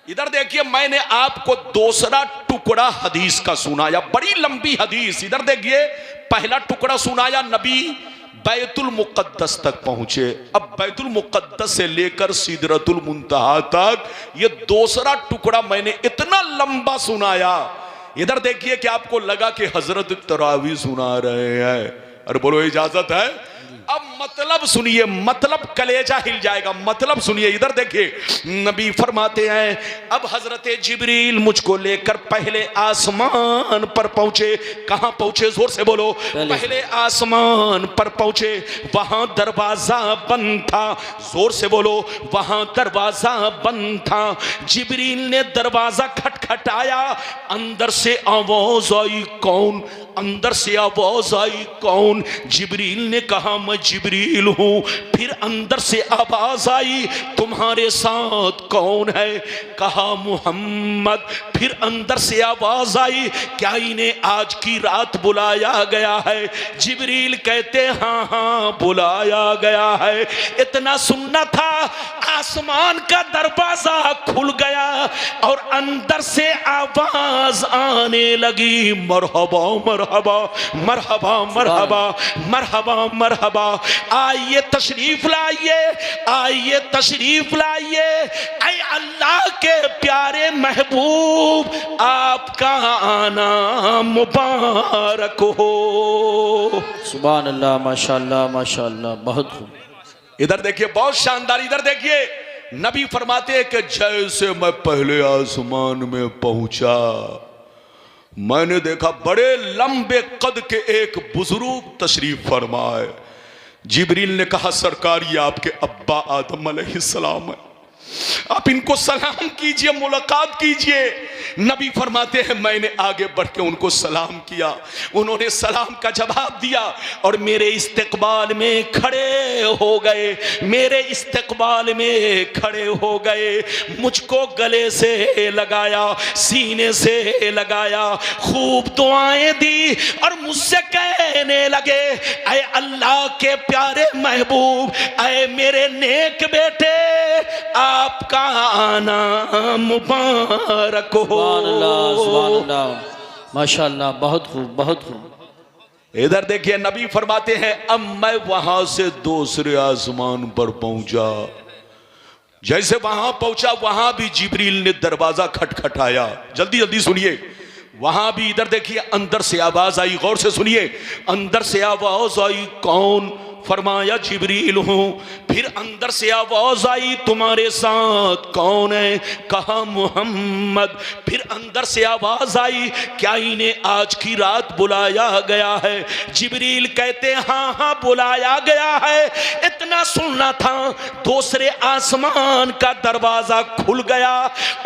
इधर देखिए, मैंने आपको दूसरा टुकड़ा हदीस का सुनाया, बड़ी लंबी हदीस। इधर देखिए, पहला टुकड़ा सुनाया, नबी बैतुल मुक़द्दस तक पहुंचे। अब बैतुल मुक़द्दस से लेकर सिदरतुल मुंतहा तक ये दूसरा टुकड़ा मैंने इतना लंबा सुनाया। इधर देखिए कि आपको लगा कि हजरत तरावी सुना रहे हैं। अरे बोलो इजाजत है? अब मतलब सुनिए, मतलब कलेजा हिल जाएगा। मतलब सुनिए, इधर देखिए, नबी फरमाते हैं अब हजरत जिब्रील मुझको लेकर पहले आसमान पर पहुंचे। कहां पहुंचे? जोर से बोलो। पहले आसमान पर पहुंचे, वहां दरवाजा बंद था। जोर से बोलो, वहां दरवाजा बंद था। जिब्रील ने दरवाजा खटखटाया, अंदर से आवाज आई, कौन? अंदर से आवाज आई, कौन? जिब्रील ने कहा मैं जिब्रील हूं। फिर अंदर से आवाज आई, तुम्हारे साथ कौन है? कहा मोहम्मद। फिर अंदर से आवाज आई, क्या इन्हें आज की रात बुलाया गया है? जिब्रील कहते हाँ हाँ बुलाया गया है। इतना सुनना था, आसमान का दरवाजा खुल गया और अंदर से आवाज आने लगी, मरहबा मरहबा मरहबा मरहबा मरहबा मरहबा, आइए तशरीफ लाइए, आइए तशरीफ लाइए। ऐ अल्लाह के प्यारे महबूब, आपका आना मुबारक हो। सुभान अल्लाह, माशाअल्लाह माशाअल्लाह, बहुत खूब। इधर देखिए, बहुत शानदार। इधर देखिए, नबी फरमाते हैं कि जैसे मैं पहले आसमान में पहुंचा, मैंने देखा बड़े लंबे कद के एक बुजुर्ग तशरीफ फरमाए। जिब्रील ने कहा सरकार ये आपके अब्बा आदम अलैहिस्सलाम है, आप इनको सलाम कीजिए, मुलाकात कीजिए। नबी फरमाते हैं मैंने आगे बढ़ के उनको सलाम किया, उन्होंने सलाम का जवाब दिया और मेरे इस्तकबाल में खड़े हो गए, मेरे इस्तकबाल में खड़े हो गए। मुझको गले से लगाया, सीने से लगाया, खूब दुआएं दी और मुझसे कहने लगे ऐ अल्लाह के प्यारे महबूब, ऐ मेरे नेक बेटे, आपका आना मुबारक हो। सुभान अल्लाह, माशाअल्लाह, बहुत खूब बहुत खूब। इधर देखिए, नबी फरमाते हैं अब मैं वहां से दूसरे आसमान पर पहुंचा। जैसे वहां पहुंचा, वहां भी जिब्रील ने दरवाजा खटखटाया। जल्दी जल्दी सुनिए, वहां भी इधर देखिए, अंदर से आवाज आई, गौर से सुनिए। अंदर से आवाज आई, कौन? फरमाया जिब्रील हूं। फिर अंदर से आवाज आई, तुम्हारे साथ कौन है? कहा मोहम्मद। फिर अंदर से आवाज आई, क्या इन्हें आज की रात बुलाया गया है? जिब्रील कहते हाँ हाँ बुलाया गया है। इतना सुनना था, दूसरे आसमान का दरवाजा खुल गया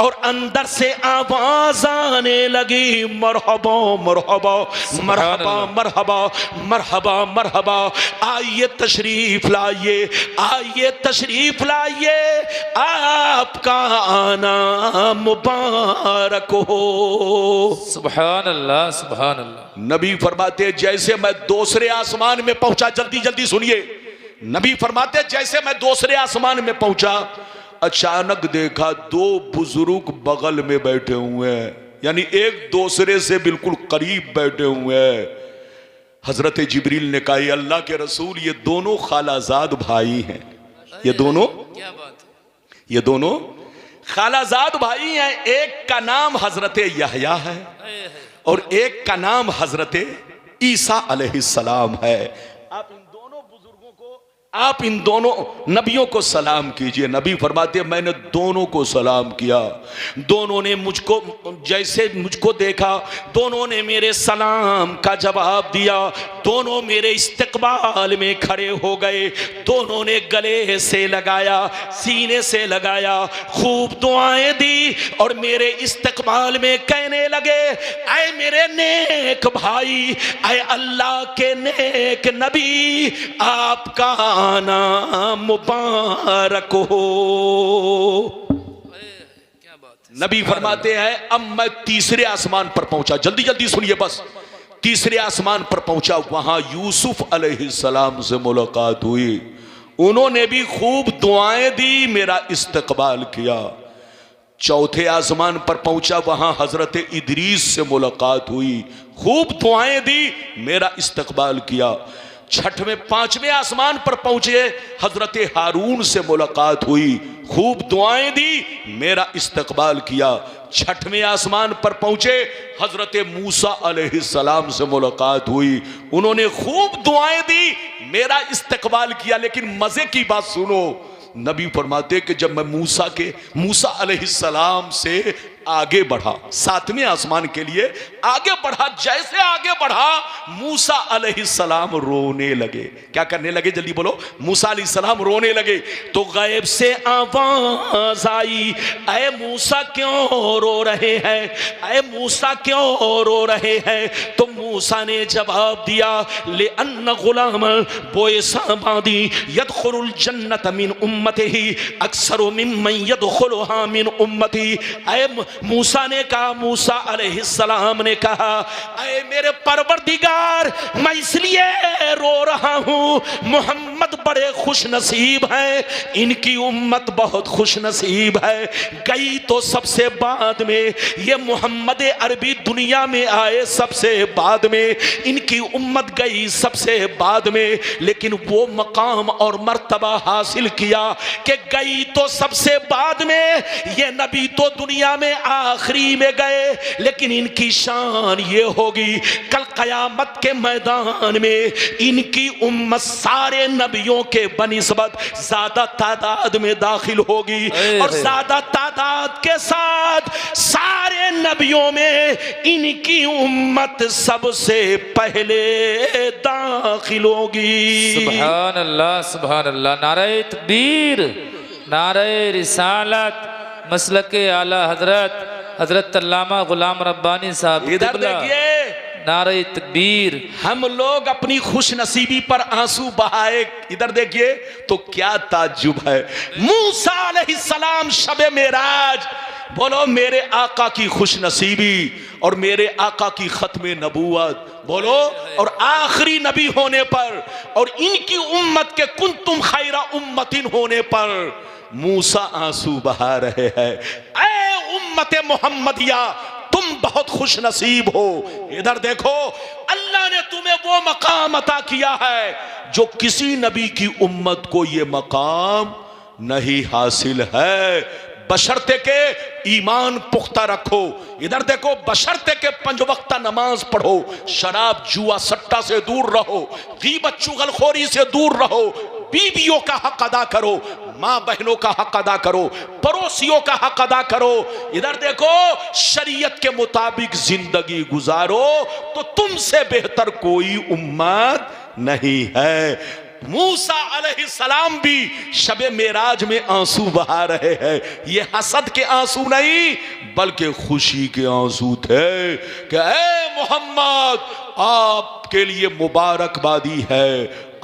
और अंदर से आवाज आने लगी, मरहबा मरहबा मरहबा मरहबा मरहबा मरहबा, आइए तशरीफ लाइए, आइए तशरीफ लाइए, आपका आना मुबारक हो। सुभान अल्लाह सुभान अल्लाह। नबी फरमाते जैसे मैं दूसरे आसमान में पहुंचा, जल्दी जल्दी सुनिए, नबी फरमाते जैसे मैं दूसरे आसमान में पहुंचा, अचानक देखा दो बुजुर्ग बगल में बैठे हुए हैं, यानी एक दूसरे से बिल्कुल करीब बैठे हुए हैं। हजरत जिब्रील ने कहा अल्लाह के रसूल, ये दोनों खालाजाद भाई हैं। ये दोनों, क्या बात है, ये दोनों खालाजाद भाई हैं। एक का नाम हजरत यहया है और एक का नाम हजरत ईसा अलैहिस्सलाम है। आप इन दोनों बुजुर्गों को, आप इन दोनों नबियों को सलाम कीजिए। नबी फरमाते मैंने दोनों को सलाम किया, दोनों ने मुझको, जैसे मुझको देखा, दोनों ने मेरे सलाम का जवाब दिया, दोनों मेरे इस्तकबाल में खड़े हो गए, दोनों ने गले से लगाया, सीने से लगाया, खूब दुआएं दी और मेरे इस्तकबाल में कहने लगे ऐ मेरे नेक भाई, ऐ अल्लाह के नेक नबी, आपका आना मुबारक हो। क्या बात है। नबी फरमाते हैं अब मैं तीसरे आसमान पर पहुंचा, जल्दी जल्दी सुनिए बस। तीसरे आसमान पर पहुंचा, वहां यूसुफ अलैहिस्सलाम से मुलाकात हुई, उन्होंने भी खूब दुआएं दी, मेरा इस्तकबाल किया। चौथे आसमान पर पहुंचा, वहां हजरत इदरीस से मुलाकात हुई, खूब दुआएं दी, मेरा इस्तकबाल किया। छठवें पांचवें आसमान पर पहुंचे, हजरत हारून से मुलाकात हुई, खूब दुआएं दी, मेरा इस्तकबाल किया। छठवें आसमान पर पहुंचे, हजरत मूसा अलैहिस्सलाम से मुलाकात हुई, उन्होंने खूब दुआएं दी, मेरा इस्तकबाल किया। लेकिन मजे की बात सुनो, नबी फरमाते कि जब मैं मूसा अलैहिस्सलाम से आगे बढ़ा, सातवें आसमान के लिए आगे बढ़ा, जैसे आगे बढ़ा मूसा अलैहिस्सलाम रोने लगे। क्या करने लगे, जल्दी बोलो। मूसा अलैहिस्सलाम रोने लगे तो गैब से आवाज आई, ऐ मूसा क्यों रो रहे हैं, ऐ मूसा क्यों रो रहे हैं। तो मूसा ने जवाब दिया, ले अन्न गुलाम बोएसाबादी यदखुलुल जन्नत मिन उम्मतिही अक्सर मिम्मन यदखुलुहा मिन उम्मती। ऐ मूसा ने कहा, मूसा अलैहिस्सलाम ने कहा, ऐ मेरे परवरदिगार, मैं इसलिए रो रहा हूं, मोहम्मद बड़े खुश नसीब हैं, इनकी उम्मत बहुत खुश नसीब है। गई तो सबसे बाद में, ये मोहम्मद अरबी दुनिया में आए सबसे बाद में, इनकी उम्मत गई सबसे बाद में, लेकिन वो मकाम और मर्तबा हासिल किया कि गई तो सबसे बाद में, ये नबी तो दुनिया में आखिरी में गए, लेकिन इनकी शान ये होगी कल कयामत के मैदान में इनकी उम्मत सारे नबियों के बनिस्बत ज्यादा तादाद में दाखिल होगी, और ज्यादा तादाद के साथ सारे नबियों में इनकी उम्मत सबसे पहले दाखिल होगी। सुभान अल्लाह, सुभान अल्लाह। नारे तकबीर, नारे रिसालत, मसलके आला हजरत हजरत अल्लामा गुलाम रब्बानी साहब। इधर देखिए, नारे तकबीर। हम लोग अपनी खुश नसीबी पर आंसू बहाए, इधर देखिए तो क्या ताज्जुब है। मूसा अलैहिस्सलाम शबे मेराज, बोलो मेरे आका की खुश नसीबी और मेरे आका की खत्मे नबूवत, बोलो, और आखिरी नबी होने पर और इनकी उम्मत के कुंतुम खैरा उम्मतिन होने पर मूसा आंसू बहा रहे हैं। ऐ उम्मते मोहम्मदिया, तुम बहुत खुश नसीब हो। इधर देखो, अल्लाह ने तुम्हें वो मकाम अता किया है जो किसी नबी की उम्मत को ये मकाम नहीं हासिल है, बशर्ते के ईमान पुख्ता रखो। इधर देखो, बशर्ते के 5 वक्त नमाज पढ़ो, शराब जुआ सट्टा से दूर रहो, गीबत चुगलखोरी से दूर रहो, बीवियों का हक अदा करो, माँ बहनों का हक अदा करो, पड़ोसियों का हक अदा करो। इधर देखो, शरीयत के मुताबिक जिंदगी गुजारो तो तुमसे बेहतर कोई उम्मत नहीं है। मूसा अलैहिस्सलाम भी शबे मेराज में आंसू बहा रहे हैं। ये हसद के आंसू नहीं बल्कि खुशी के आंसू थे कि ऐ मोहम्मद, आपके लिए मुबारकबादी है,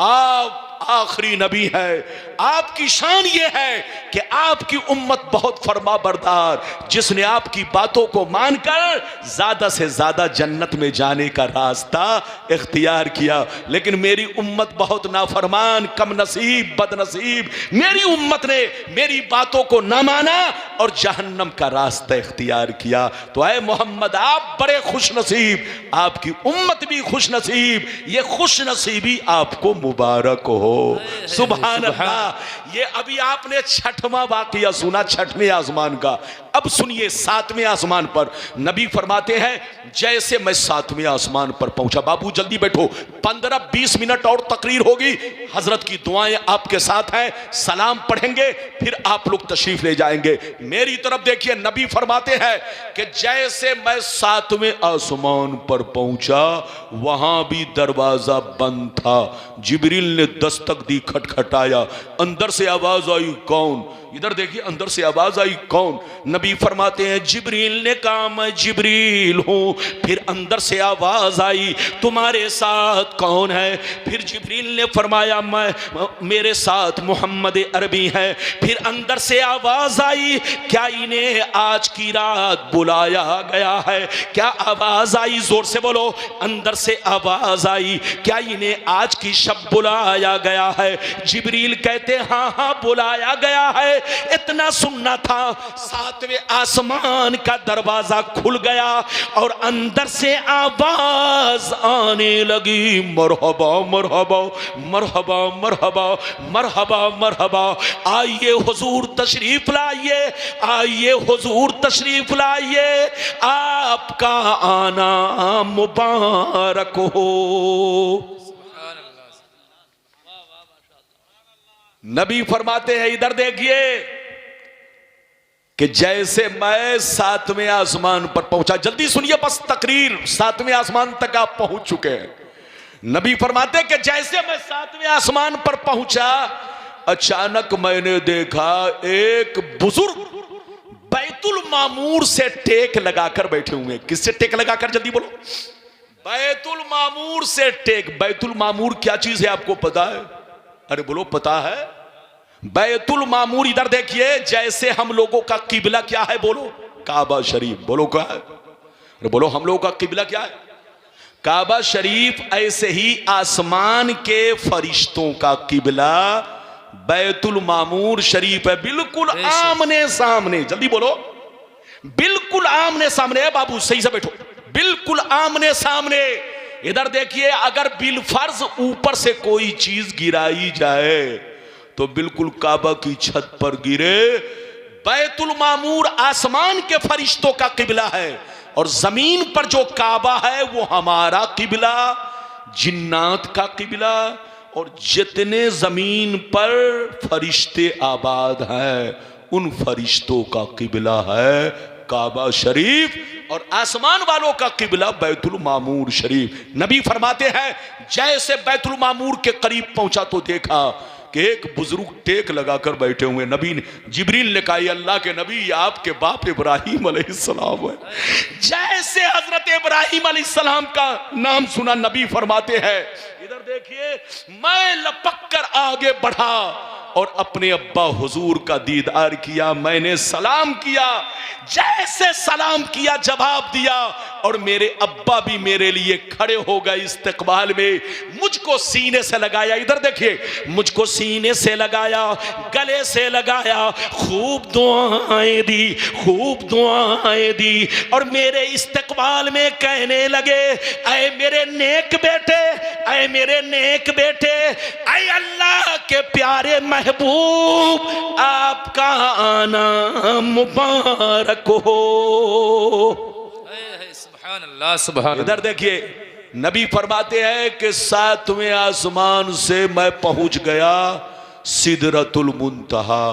आप आखिरी नबी है। आपकी शान ये है कि आपकी उम्मत बहुत फरमा बरदार, जिसने आपकी बातों को मानकर ज्यादा से ज्यादा जन्नत में जाने का रास्ता इख्तियार किया। लेकिन मेरी उम्मत बहुत नाफरमान, कम नसीब, बदनसीब, मेरी उम्मत ने मेरी बातों को ना माना और जहन्नम का रास्ता इख्तियार किया। तो ऐ मोहम्मद, आप बड़े खुश नसीब, आपकी उम्मत भी खुश नसीब, ये खुश नसीबी आपको मुबारक हो। सुभान अल्लाह। ये अभी आपने छठवां वाकया सुना, छठवें आसमान का। अब सुनिए, सातवें आसमान पर नबी फरमाते हैं, जैसे मैं सातवें आसमान पर पहुंचा, बाबू जल्दी बैठो, 15-20 मिनट और तकरीर होगी, हजरत की दुआएं आपके साथ हैं, सलाम पढ़ेंगे, फिर आप लोग तशरीफ ले जाएंगे। मेरी तरफ देखिए, नबी फरमाते हैं कि जैसे मैं सातवें आसमान पर पहुंचा, वहां भी दरवाजा बंद था। जिब्रील ने दस्तक दी, खटखटाया, अंदर से आवाज आई, कौन? इधर देखिए, अंदर से आवाज आई, कौन? नबी फरमाते हैं, जिब्रील ने कहा, मैं जिब्रील हूं। फिर अंदर से आवाज आई, तुम्हारे साथ कौन है? फिर जिब्रील ने फरमाया, मेरे साथ मोहम्मद अरबी है। फिर अंदर से आवाज आई, क्या इन्हें आज की रात बुलाया गया है? क्या आवाज आई? जोर से बोलो। अंदर से आवाज आई, क्या इन्हें आज की शब बुलाया गया है? जिब्रील कहते, हाँ हाँ बुलाया गया है। इतना सुनना था, सातवें आसमान का दरवाजा खुल गया और अंदर से आवाज आने लगी, मरहबा मरहबा मरहबा मरहबा मरहबा मरहबा, आइए हुजूर तशरीफ लाइए, आइए हुजूर तशरीफ लाइए, आपका आना मुबारक हो। नबी फरमाते हैं, इधर देखिए कि जैसे मैं सातवें आसमान पर पहुंचा, जल्दी सुनिए बस तकरीर, सातवें आसमान तक आप पहुंच चुके हैं। नबी फरमाते हैं कि जैसे मैं सातवें आसमान पर पहुंचा, अचानक मैंने देखा एक बुजुर्ग बैतुल मामूर से टेक लगाकर बैठे हुए। किससे टेक लगाकर, जल्दी बोलो। बैतुल मामूर से टेक। बैतुल मामूर क्या चीज है आपको पता है? अरे बोलो, पता है? बैतुल मामूर, इधर देखिए, जैसे हम लोगों का किबला क्या है, बोलो काबा शरीफ। बोलो क्या है? अरे बोलो, हम लोगों का किबला क्या है? काबा शरीफ। ऐसे ही आसमान के फरिश्तों का किबला बैतुल मामूर शरीफ है, बिल्कुल आमने सामने। जल्दी बोलो, बिल्कुल आमने सामने है। बाबू सही से बैठो, बिल्कुल आमने सामने। इधर देखिए, अगर बिलफर्ज ऊपर से कोई चीज गिराई जाए तो बिल्कुल काबा की छत पर गिरे। बैतुल मामूर आसमान के फरिश्तों का किबला है और जमीन पर जो काबा है वो हमारा किबला, जिन्नात का किबला, और जितने जमीन पर फरिश्ते आबाद हैं उन फरिश्तों का किबला है काबा शरीफ, और आसमान वालों का किबला बैतुल मामूर शरीफ। नबी फरमाते हैं, जैसे बैतुल मामूर के करीब पहुंचा तो देखा कि एक बुजुर्ग टेक लगाकर बैठे हुए। नबी ने, जिब्रील ने कहा, अल्लाह के नबी, आपके बाप इब्राहिम अलैहिस्सलाम है। जैसे हजरत इब्राहिम अलैहिस्सलाम का नाम सुना, नबी फरमाते हैं, इधर देखिए, मैं लपक कर आगे बढ़ा और अपने अब्बा हुजूर का दीदार किया। मैंने सलाम किया, जैसे सलाम किया जवाब दिया, और मेरे अब्बा भी मेरे लिए खड़े हो गए इस्तकबाल में। मुझको सीने से लगाया, इधर देखिए, मुझको सीने से लगाया, गले से लगाया, खूब दुआएं दी, खूब दुआएं दी, और मेरे इस्तकबाल में कहने लगे, ऐ मेरे नेक बेटे, ऐ मेरे नेक बेटे, ऐ अल्लाह के प्यारे महबूब, आपका आना मुबारक हो। सुभान अल्लाह, सुभान। इधर देखिए, नबी फरमाते हैं कि सातवें आसमान से मैं पहुंच गया सिदरतुल मुंतहा।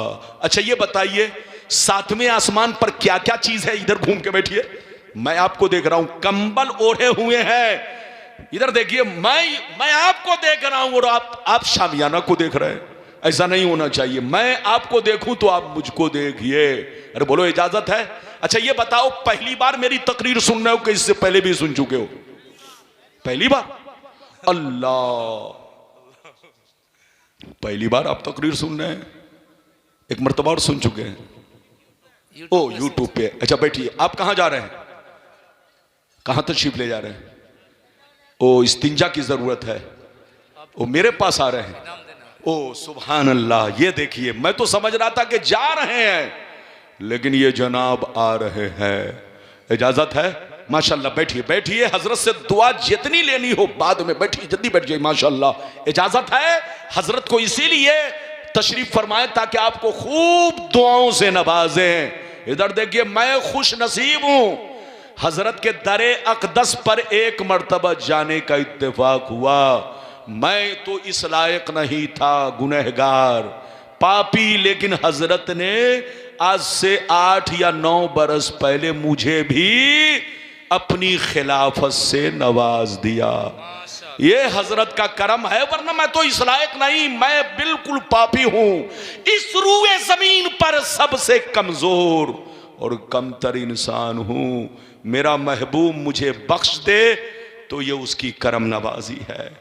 अच्छा ये बताइए, सातवें आसमान पर क्या क्या चीज है? इधर घूम के बैठिए, मैं आपको देख रहा हूं, कंबल ओढ़े हुए हैं। इधर देखिए, मैं आपको देख रहा हूं और आप शामियाना को देख रहे हैं। ऐसा नहीं होना चाहिए, मैं आपको देखूं तो आप मुझको देखिए। अरे बोलो, इजाजत है? अच्छा ये बताओ, पहली बार मेरी तकरीर सुन रहे हो कि इससे पहले भी सुन चुके हो? पहली बार? अल्लाह, पहली बार आप तकरीर सुन रहे हैं? एक मर्तबा और सुन चुके हैं? ओ यूट्यूब पे। अच्छा बैठिए, आप कहां जा रहे हैं? कहां तशरीफ ले जा रहे हैं? ओ इस्तिंजा की जरूरत है, ओ मेरे पास आ रहे हैं। ओ सुभान अल्लाह। ये देखिए, मैं तो समझ रहा था कि जा रहे हैं, लेकिन ये जनाब आ रहे हैं। इजाजत है? माशाल्लाह, बैठिए बैठिए, हजरत से दुआ जितनी लेनी हो बाद में, बैठिए, जल्दी बैठ जाइए। माशाल्लाह, इजाजत है? हजरत को इसीलिए तशरीफ फरमाए ताकि आपको खूब दुआओं से नवाजें। इधर देखिए, मैं खुश नसीब हूं, हजरत के दरे अक़दस पर एक मर्तबा जाने का इत्तेफाक हुआ। मैं तो इस लायक नहीं था, गुनहगार, पापी, लेकिन हजरत ने आज से 8 या 9 बरस पहले मुझे भी अपनी खिलाफत से नवाज दिया। ये हजरत का करम है, वरना मैं तो इस लायक नहीं, मैं बिल्कुल पापी हूं, इस रूए जमीन पर सबसे कमजोर और कमतर इंसान हूं। मेरा महबूब मुझे बख्श दे तो ये उसकी करम नवाजी है,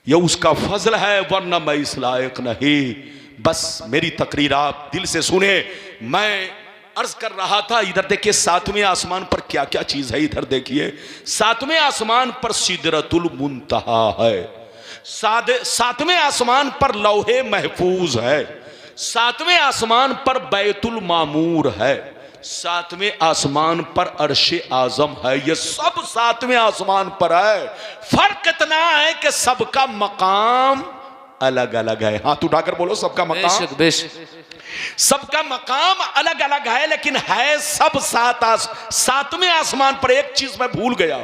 ये उसका फजल है, वरना मैं इस लायक नहीं। बस मेरी तकरीर आप दिल से सुने। मैं अर्ज कर रहा था, इधर देखिए, सातवें आसमान पर क्या क्या चीज है। इधर देखिए, सातवें आसमान पर सिदरतुल मुंतहा है, सातवें आसमान पर लौहे महफूज है, सातवें आसमान पर बैतुल मामूर है, सातवें आसमान पर अर्शे आजम है, ये सब सातवें आसमान पर है। फर्क इतना है कि सबका मकाम अलग अलग है। हाथ उठाकर बोलो सबका मकाम, बेशक बेशक, सबका मकाम अलग अलग है, लेकिन है सब सातवें आसमान पर। एक चीज मैं भूल गया,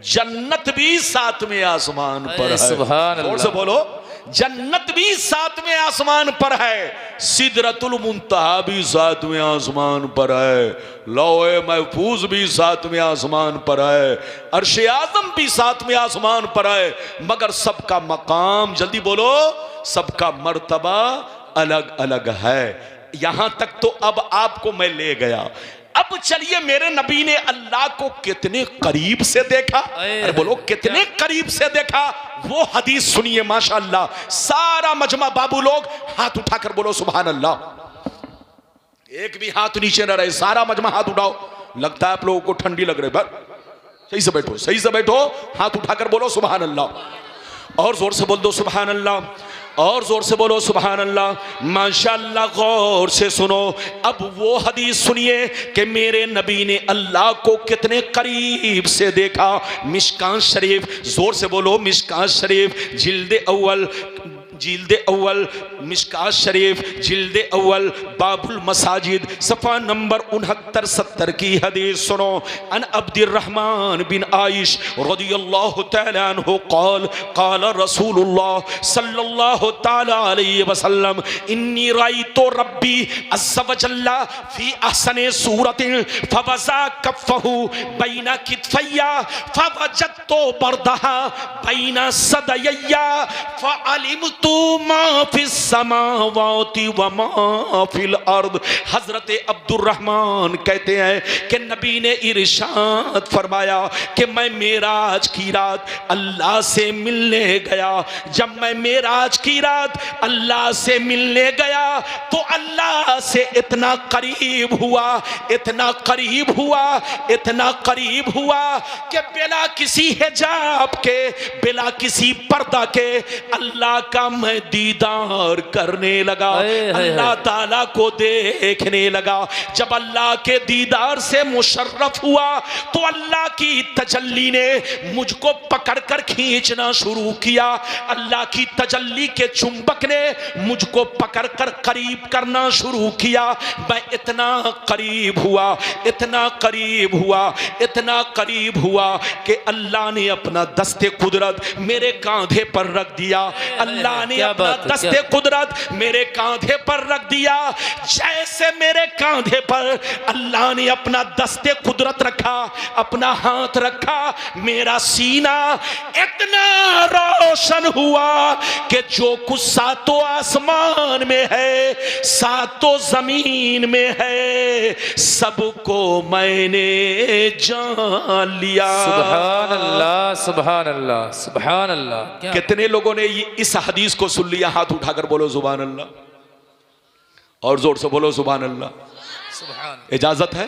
जन्नत भी सातवें आसमान पर है। सुभान जोर अल्लाह। से बोलो, जन्नत भी सातवें आसमान पर है, सिदरतुल मुंतहा भी सातवें आसमान पर है, लौहे महफूज भी सातवें आसमान पर है, अर्शे आजम भी सातवें आसमान पर है, मगर सबका मकाम, जल्दी बोलो, सबका मर्तबा अलग अलग है। यहां तक तो अब आपको मैं ले गया। अब चलिए, मेरे नबी ने अल्लाह को कितने करीब से देखा, अरे बोलो कितने करीब से देखा, वो हदीस सुनिए माशाअल्लाह। सारा मजमा बाबू लोग हाथ उठाकर बोलो सुभान अल्लाह। एक भी हाथ नीचे न रहे, सारा मजमा हाथ उठाओ। लगता है आप लोगों को ठंडी लग रही है, सही से बैठो, सही से बैठो, हाथ उठाकर बोलो सुभान अल्लाह। और जोर से बोल दो सुभान अल्लाह, और जोर से बोलो सुभान अल्लाह। माशाअल्लाह, गौर से सुनो। अब वो हदीस सुनिए कि मेरे नबी ने अल्लाह को कितने करीब से देखा। मिशकात शरीफ, जोर से बोलो मिशकात शरीफ, जिल्द अव्वल, मिशकात शरीफ जिल्द अव्वल, बाबुल मसाजिद, सफ़ा नंबर 69-70 की हदीस सुनो। अन अब्दुर्रहमान बिन आइश रदियल्लाहु तआला अन्हु क़ाल क़ाल रसूलुल्लाह सल्लल्लाहु तआला अलैहि वसल्लम इन्नी रायतु रब्बी अज़्ज़ व जल्ला फी अहसनि सूरतिन फवज़ा कफ़्फ़हु बैना कितफ़ैया फवजदतु बरदहा बैना सदयैया फ़अलिमतु मा फिस समावाति व मा फिल अर्द। हजरत अब्दुर्रहमान कहते हैं कि नबी ने इरशाद फरमाया कि मैं मेराज की रात अल्लाह से मिलने गया। जब मैं मेराज की रात अल्लाह से मिलने गया तो अल्लाह से इतना करीब हुआ, इतना करीब हुआ, इतना करीब हुआ कि बिना किसी हिजाब के, बिना किसी पर्दा के अल्लाह का मैं दीदार करने लगा, अल्लाह ताला को देखने लगा। जब अल्लाह के दीदार से मुशर्रफ हुआ तो अल्लाह की तजल्ली ने मुझको पकड़कर खींचना शुरू किया, अल्लाह की तजल्ली के चुंबक ने मुझको पकड़कर करीब करना शुरू किया। मैं इतना करीब हुआ, इतना करीब हुआ, इतना करीब हुआ कि अल्लाह ने अपना दस्ते कुदरत मेरे कांधे पर रख दिया। अल्लाह ने अपना दस्ते कुदरत मेरे कांधे पर रख दिया। जैसे मेरे कांधे पर अल्लाह ने अपना दस्ते कुदरत रखा, अपना हाथ रखा, मेरा सीना इतना रोशन हुआ कि जो कुछ सातों आसमान में है, सातों जमीन में है, सबको मैंने जान लिया। सुभान अल्लाह, सुभान अल्लाह, सुभान अल्लाह। कितने लोगों ने इस हदीस को सुन लिया? हाथ उठाकर बोलो सुभान अल्लाह, और जोर से बोलो सुभान अल्लाह। सुभान। इजाजत है?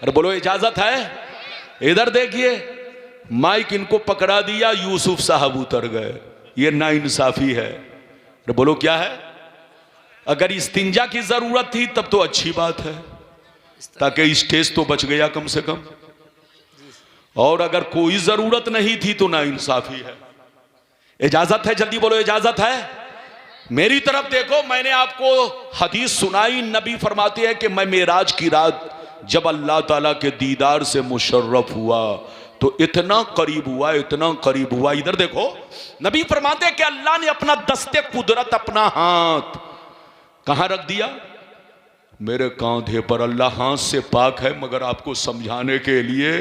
अरे बोलो इजाजत है। इधर देखिए, माइक इनको पकड़ा दिया, यूसुफ साहब उतर गए। ये नाइंसाफी है। अरे बोलो क्या है? अगर इस्तिंजा की जरूरत थी तब तो अच्छी बात है, ताकि स्टेज तो बच गया कम से कम, और अगर कोई जरूरत नहीं थी तो नाइंसाफी है। इजाजत है? जल्दी बोलो इजाजत है। मेरी तरफ देखो, मैंने आपको हदीस सुनाई, नबी फरमाते हैं कि मैं मेराज की रात जब अल्लाह ताला के दीदार से मुशर्रफ हुआ तो इतना करीब हुआ, इतना करीब हुआ। इधर देखो, नबी फरमाते हैं कि अल्लाह ने अपना दस्ते कुदरत, अपना हाथ कहां रख दिया? मेरे कांधे पर। अल्लाह हाथ से पाक है, मगर आपको समझाने के लिए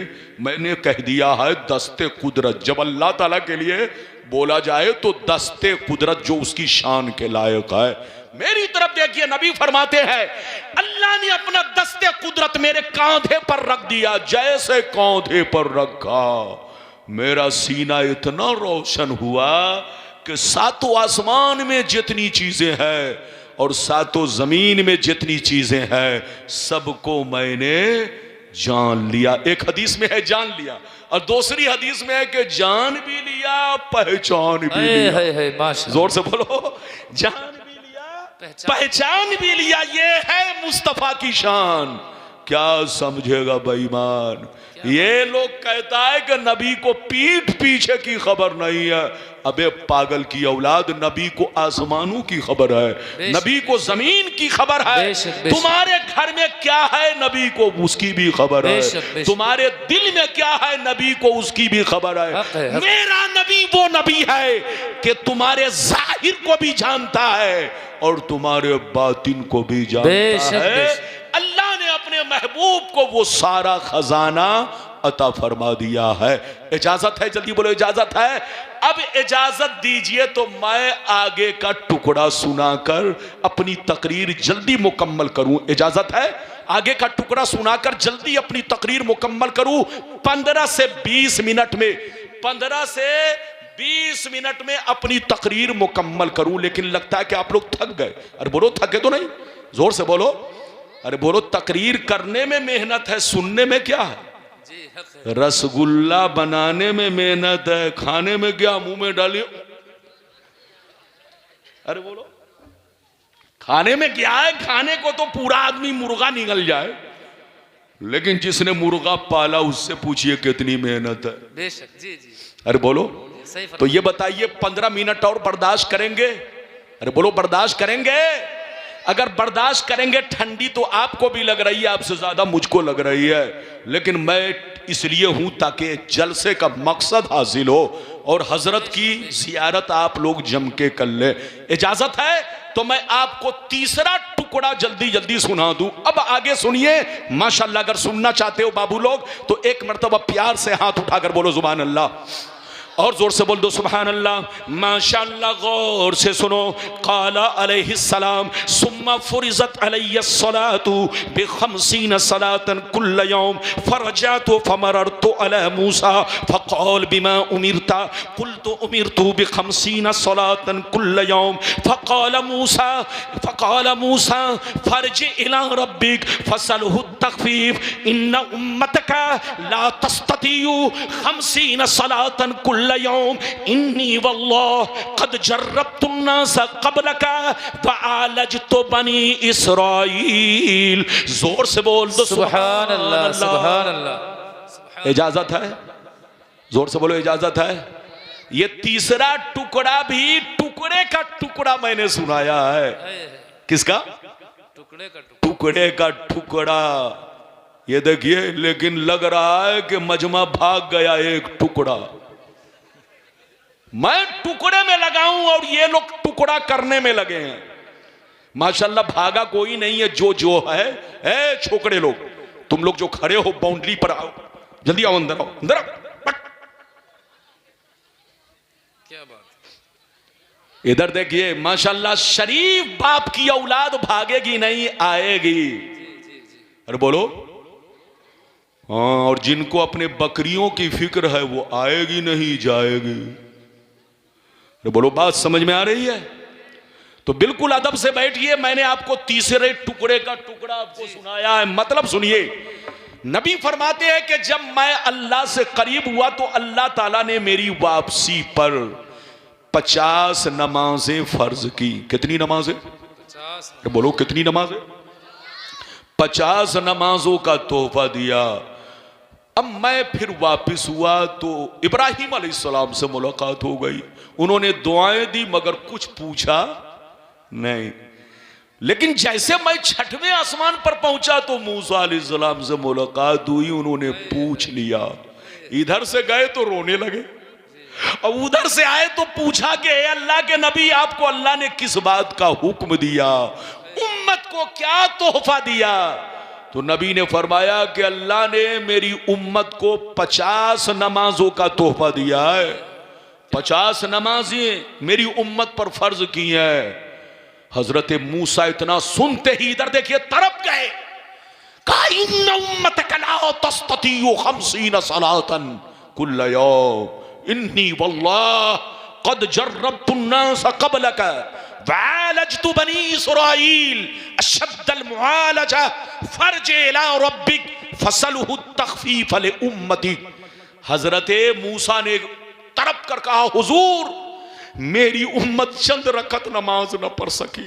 मैंने कह दिया है दस्ते कुदरत। जब अल्लाह ताला के लिए बोला जाए तो दस्ते कुदरत, जो उसकी शान के लायक है। मेरी तरफ देखिए, नबी फरमाते हैं अल्लाह ने अपना दस्ते कुदरत मेरे कांधे पर रख दिया। जैसे कांधे पर रखा, मेरा सीना इतना रोशन हुआ कि सातों आसमान में जितनी चीजें हैं और सातों जमीन में जितनी चीजें हैं, सबको मैंने जान लिया। एक हदीस में है जान लिया, और दूसरी हदीस में है कि जान भी लिया, पहचान भी लिया। माशाअल्लाह। जोर से बोलो, जान भी लिया, पहचान भी लिया। ये है मुस्तफा की शान। क्या समझेगा बेईमान? ये लोग कहता है कि नबी को पीठ पीछे की खबर नहीं है। अबे पागल की औलाद, नबी को आसमानों की खबर है, नबी को जमीन की खबर है। तुम्हारे घर में क्या है नबी को उसकी भी खबर है, तुम्हारे दिल में क्या है नबी को उसकी भी खबर है। मेरा नबी वो नबी है कि तुम्हारे जाहिर को भी जानता है और तुम्हारे बातिन को भी जानता है। अल्लाह ने अपने महबूब को वो सारा खजाना अता फरमा दिया है। इजाजत है? जल्दी बोलो, इजाजत है? अब इजाजत दीजिए तो मैं आगे का टुकड़ा सुनाकर अपनी तकरीर जल्दी मुकम्मल करूं। इजाजत है? आगे का टुकड़ा सुनाकर जल्दी अपनी तकरीर मुकम्मल करूं। 15 से 20 मिनट में, 15 से 20 मिनट में अपनी तकरीर मुकम्मल करूं। लेकिन लगता है कि आप लोग थक गए। अरे बोलो, थके तो नहीं? जोर से बोलो। अरे बोलो, तकरीर करने में मेहनत है, सुनने में क्या है? रसगुल्ला बनाने में मेहनत है, खाने में क्या मुंह में डालिए। अरे बोलो, खाने में क्या है? खाने को तो पूरा आदमी मुर्गा निकल जाए, लेकिन जिसने मुर्गा पाला उससे पूछिए कितनी मेहनत है। बेशक। जी जी। अरे बोलो, तो ये बताइए 15 मिनट और बर्दाश्त करेंगे? अरे बोलो, बर्दाश्त करेंगे? अगर बर्दाश्त करेंगे, ठंडी तो आपको भी लग रही है, आपसे ज्यादा मुझको लग रही है, लेकिन मैं इसलिए हूं ताकि जलसे का मकसद हासिल हो और हजरत की जियारत आप लोग जम के कर ले। इजाजत है तो मैं आपको तीसरा टुकड़ा जल्दी जल्दी सुना दूं। अब आगे सुनिए माशाल्लाह। अगर सुनना चाहते हो बाबू लोग तो एक मर्तबा प्यार से हाथ उठाकर बोलो सुभान अल्लाह, और जोर से बोल दो सुभान अल्लाह। माशाअल्लाह, गौर से सुनो। काला अलैहिस्सलाम सुम्मा फुरिज़त अलैहिस्सलातु बिखमसीन सलातन कुल्ल यौम फरजातु फमररतु अला मूसा फक़ाल बिमा उमिरता कुल्तु उमिरतु बिखमसीन सलातन कुल्ल यौम फक़ाल मूसा फरजि इला रब्बिक फसलहु तख़फीफ इन्ना उम्मतका ला तस्ततियु खमसीन सलातन कुल्ल यौम इन्नी वल्लाह कद जर्रबतुन्नास क़ब्लका वआलजतु बनी इसराइल। जोर से बोल दो सुभान अल्लाह, सुभान अल्लाह। इजाजत है? जोर से बोलो, इजाजत है? ये तीसरा टुकड़ा भी टुकड़े का टुकड़ा मैंने सुनाया है। किसका? टुकड़े का टुकड़ा। ये देखिए, लेकिन लग रहा है कि मजमा भाग गया एक टुकड़ा। मैं टुकड़े में लगाऊं और ये लोग टुकड़ा करने में लगे हैं। माशाल्लाह, भागा कोई नहीं है। जो है छोकरे लोग, तुम लोग जो खड़े हो बाउंड्री पर आओ, जल्दी आओ, अंदर आओ, अंदर आओ। क्या बात। इधर देखिए माशाल्लाह, शरीफ बाप की औलाद भागेगी नहीं, आएगी। अरे बोलो, हाँ। और जिनको अपने बकरियों की फिक्र है वो आएगी नहीं, जाएगी। अरे बोलो, बात समझ में आ रही है? तो बिल्कुल अदब से बैठिए। मैंने आपको तीसरे टुकड़े का टुकड़ा आपको सुनाया है। मतलब सुनिए, नबी फरमाते हैं कि जब मैं अल्लाह से करीब हुआ तो अल्लाह ताला ने मेरी वापसी पर 50 नमाजें फर्ज की। कितनी नमाजें? 50। अरे बोलो, कितनी नमाजें? 50 नमाजों का तोहफा दिया। अब मैं फिर वापस हुआ तो इब्राहिम अलैहिस्सलाम से मुलाकात हो गई। उन्होंने दुआएं दी मगर कुछ पूछा नहीं। लेकिन जैसे मैं 6वें आसमान पर पहुंचा तो मूसा अलैहिस्सलाम से मुलाकात हुई, उन्होंने पूछ लिया। इधर से गए तो रोने लगे, और उधर से आए तो पूछा कि ए अल्लाह के नबी, आपको अल्लाह ने किस बात का हुक्म दिया, उम्मत को क्या तोहफा दिया? तो नबी ने फरमाया कि अल्लाह ने मेरी उम्मत को 50 नमाजों का तोहफा दिया है। 50 नमाजें मेरी उम्मत पर फर्ज की हैं। हजरत मूसा इतना सुनते ही इधर देखिए तड़प गए। कहा इन्ना उम्मतक ला तस्ततियु खमसीन सलातन कुल्ल यौम इन्नी वल्लाह कद जर्रबतुन्नास क़ब्लका वअलजतु बनी इसराइल अशद्दल मुआलजा फरज इला रब्बिक फसलहु तख़फीफ ले उम्मती। हजरत मूसा ने तड़प कर कहा, हुजूर मेरी उम्मत चंद रकत नमाज न पढ़ सकी,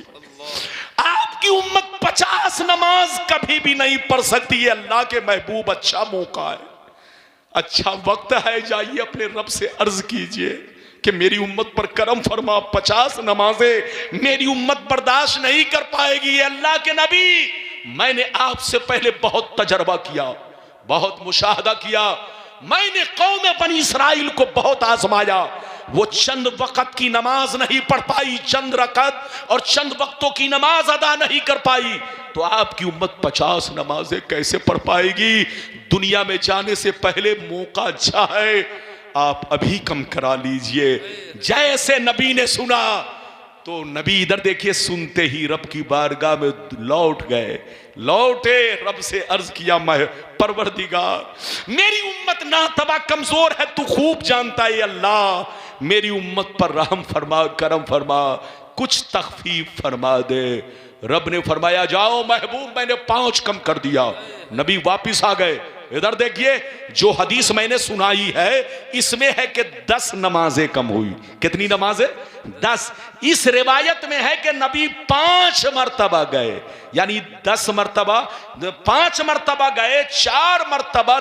आपकी उम्मत 50 नमाज कभी भी नहीं पढ़ सकती है। अल्लाह के महबूब, अच्छा मौका है, अच्छा वक्त है, जाइए अपने रब से अर्ज कीजिए कि मेरी उम्मत पर करम फरमा। 50 नमाजें मेरी उम्मत बर्दाश्त नहीं कर पाएगी। अल्लाह के नबी, मैंने आपसे पहले बहुत तजर्बा किया, बहुत मुशाहदा किया, मैंने कौम बनी इसराइल को बहुत आजमाया। वो चंद वक्त की नमाज नहीं पढ़ पाई, चंद रकत और चंद वक्तों की नमाज अदा नहीं कर पाई, तो आपकी उम्मत 50 नमाजें कैसे पढ़ पाएगी? दुनिया में जाने से पहले मौका अच्छा है, आप अभी कम करा लीजिए। जैसे नबी ने सुना तो नबी इधर देखिए, सुनते ही रब की बारगाह में लौट गए, लौटे, रब से अर्ज किया, मैं परवरदिगार मेरी उम्मत नातबा कमजोर है, तू खूब जानता है अल्लाह, मेरी उम्मत पर रहम फरमा, करम फरमा, कुछ तखफीफ फरमा दे। रब ने फरमाया, जाओ महबूब, मैंने 5 कम कर दिया। नबी वापिस आ गए। इधर देखिए, जो हदीस मैंने सुनाई है इसमें है कि 10 नमाजें कम हुई। कितनी नमाजें? 10। इस रिवायत में है कि नबी 5 मरतबा गए, यानी 10 मरतबा, 5 मरतबा गए, 4 मरतबा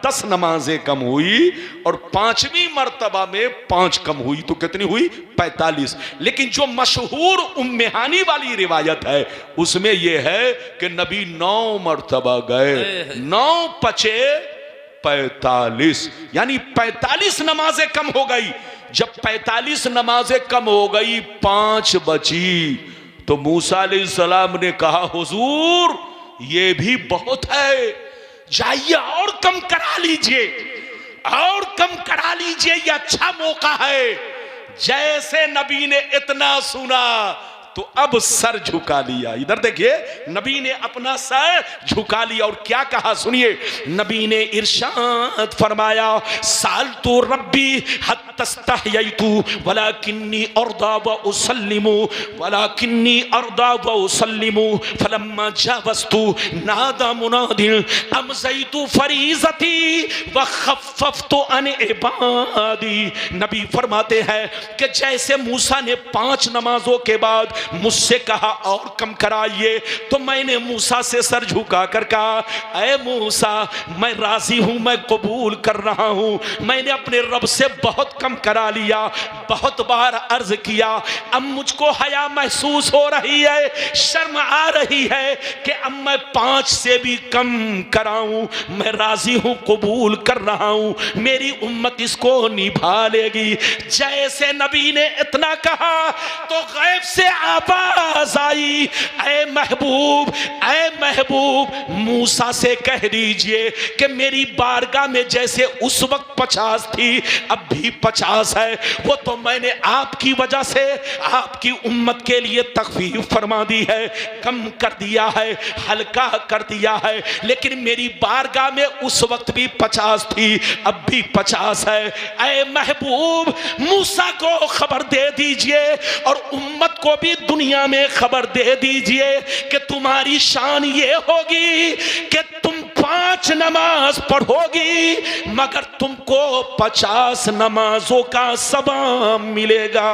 10 नमाजें कम हुई, और 5वीं मरतबा में 5 कम हुई, तो कितनी हुई? 45। लेकिन जो मशहूर उम्मेहानी वाली रिवायत है उसमें यह है कि नबी 9 मरतबा गए, 9 पचे 45, यानी 45 नमाजें कम हो गई। जब 45 नमाजें कम हो गई, 5 बची, तो मूसा अलैहिस्सलाम ने कहा, हुजूर ये भी बहुत है, जाइए और कम करा लीजिए, और कम करा लीजिए, ये अच्छा मौका है। जैसे नबी ने इतना सुना तो अब सर झुका लिया। इधर देखिए, नबी ने अपना सर झुका लिया और क्या कहा सुनिए। नबी ने इरशाद फरमाया, साल तो रब्बी हत्तस्तहयतु वलाकिन्नी अर्दा व उसल्लिमु वलाकिन्नी अर्दा व उसल्लिमु फलम्मा जावस्तु नादा मुनादिन अमज़ैतु फरीज़ती व खफ़फ़तु अन इबादी। नबी फरमाते हैं कि जैसे मूसा ने 5 नमाजों के बाद मुझसे कहा और कम कराइए, तो मैंने मूसा से सर झुका कर कहा, ऐ मूसा, मैं राजी हूं, मैं कबूल कर रहा हूं, मैंने अपने रब से बहुत कम करा लिया, बहुत बार अर्ज किया, अब मुझको हया महसूस हो रही है, शर्म आ रही है कि अब मैं 5 से भी कम कराऊं, मैं राजी हूं, कबूल कर रहा हूं, मेरी उम्मत इसको निभा लेगी। जैसे नबी ने इतना कहा तो गैब से आवाज आई, ऐ महबूब, ऐ महबूब, मूसा से कह दीजिए कि मेरी बारगाह में जैसे उस वक्त 50 थी, अब भी 50 है, वो तो मैंने आपकी वजह से आपकी उम्मत के लिए तखफीफ फरमा दी है, कम कर दिया है, हल्का कर दिया है, लेकिन मेरी बारगाह में उस वक्त भी 50 थी, अब भी 50 है। ऐ महबूब, मूसा को खबर दे दीजिए और उम्मत को भी दुनिया में खबर दे दीजिए कि तुम्हारी शान ये होगी कि तुम 5 नमाज पढ़ोगी, मगर तुमको 50 नमाजों का सवाब मिलेगा।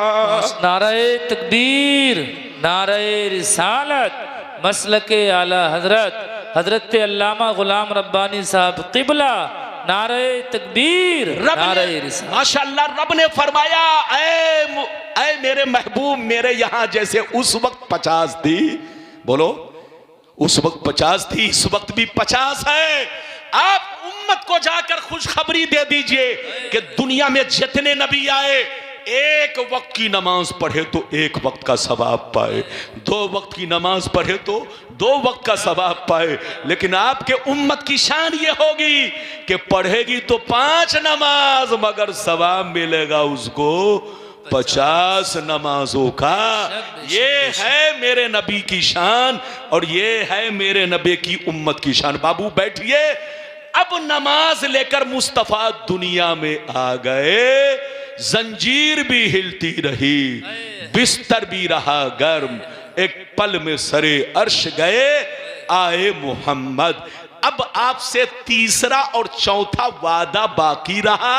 नारे तकबीर, नारे रिसालत, मसलके आला हजरत, हजरत अल्लामा गुलाम रब्बानी साहब क़िबला, नारे तकबीर, नारे रिसालत। माशाअल्लाह, रब ने फरमाया, ऐ मेरे महबूब, मेरे यहां जैसे उस वक्त 50 थी, बोलो, उस वक्त 50 थी, इस वक्त भी 50 है। आप उम्मत को जाकर खुशखबरी दे दीजिए कि दुनिया में जितने नबी आए, एक वक्त की नमाज पढ़े तो 1 वक्त का सवाब पाए, 2 वक्त की नमाज पढ़े तो 2 वक्त का सवाब पाए, लेकिन आपके उम्मत की शान ये होगी कि पढ़ेगी तो 5 नमाज, मगर सवाब मिलेगा उसको 50 नमाजों का। ये है मेरे नबी की शान और ये है मेरे नबी की उम्मत की शान। बाबू बैठिए, अब नमाज लेकर मुस्तफा दुनिया में आ गए, जंजीर भी हिलती रही, बिस्तर भी रहा गर्म, एक पल में सरे अर्श गए, आए मोहम्मद। अब आपसे तीसरा और चौथा वादा बाकी रहा।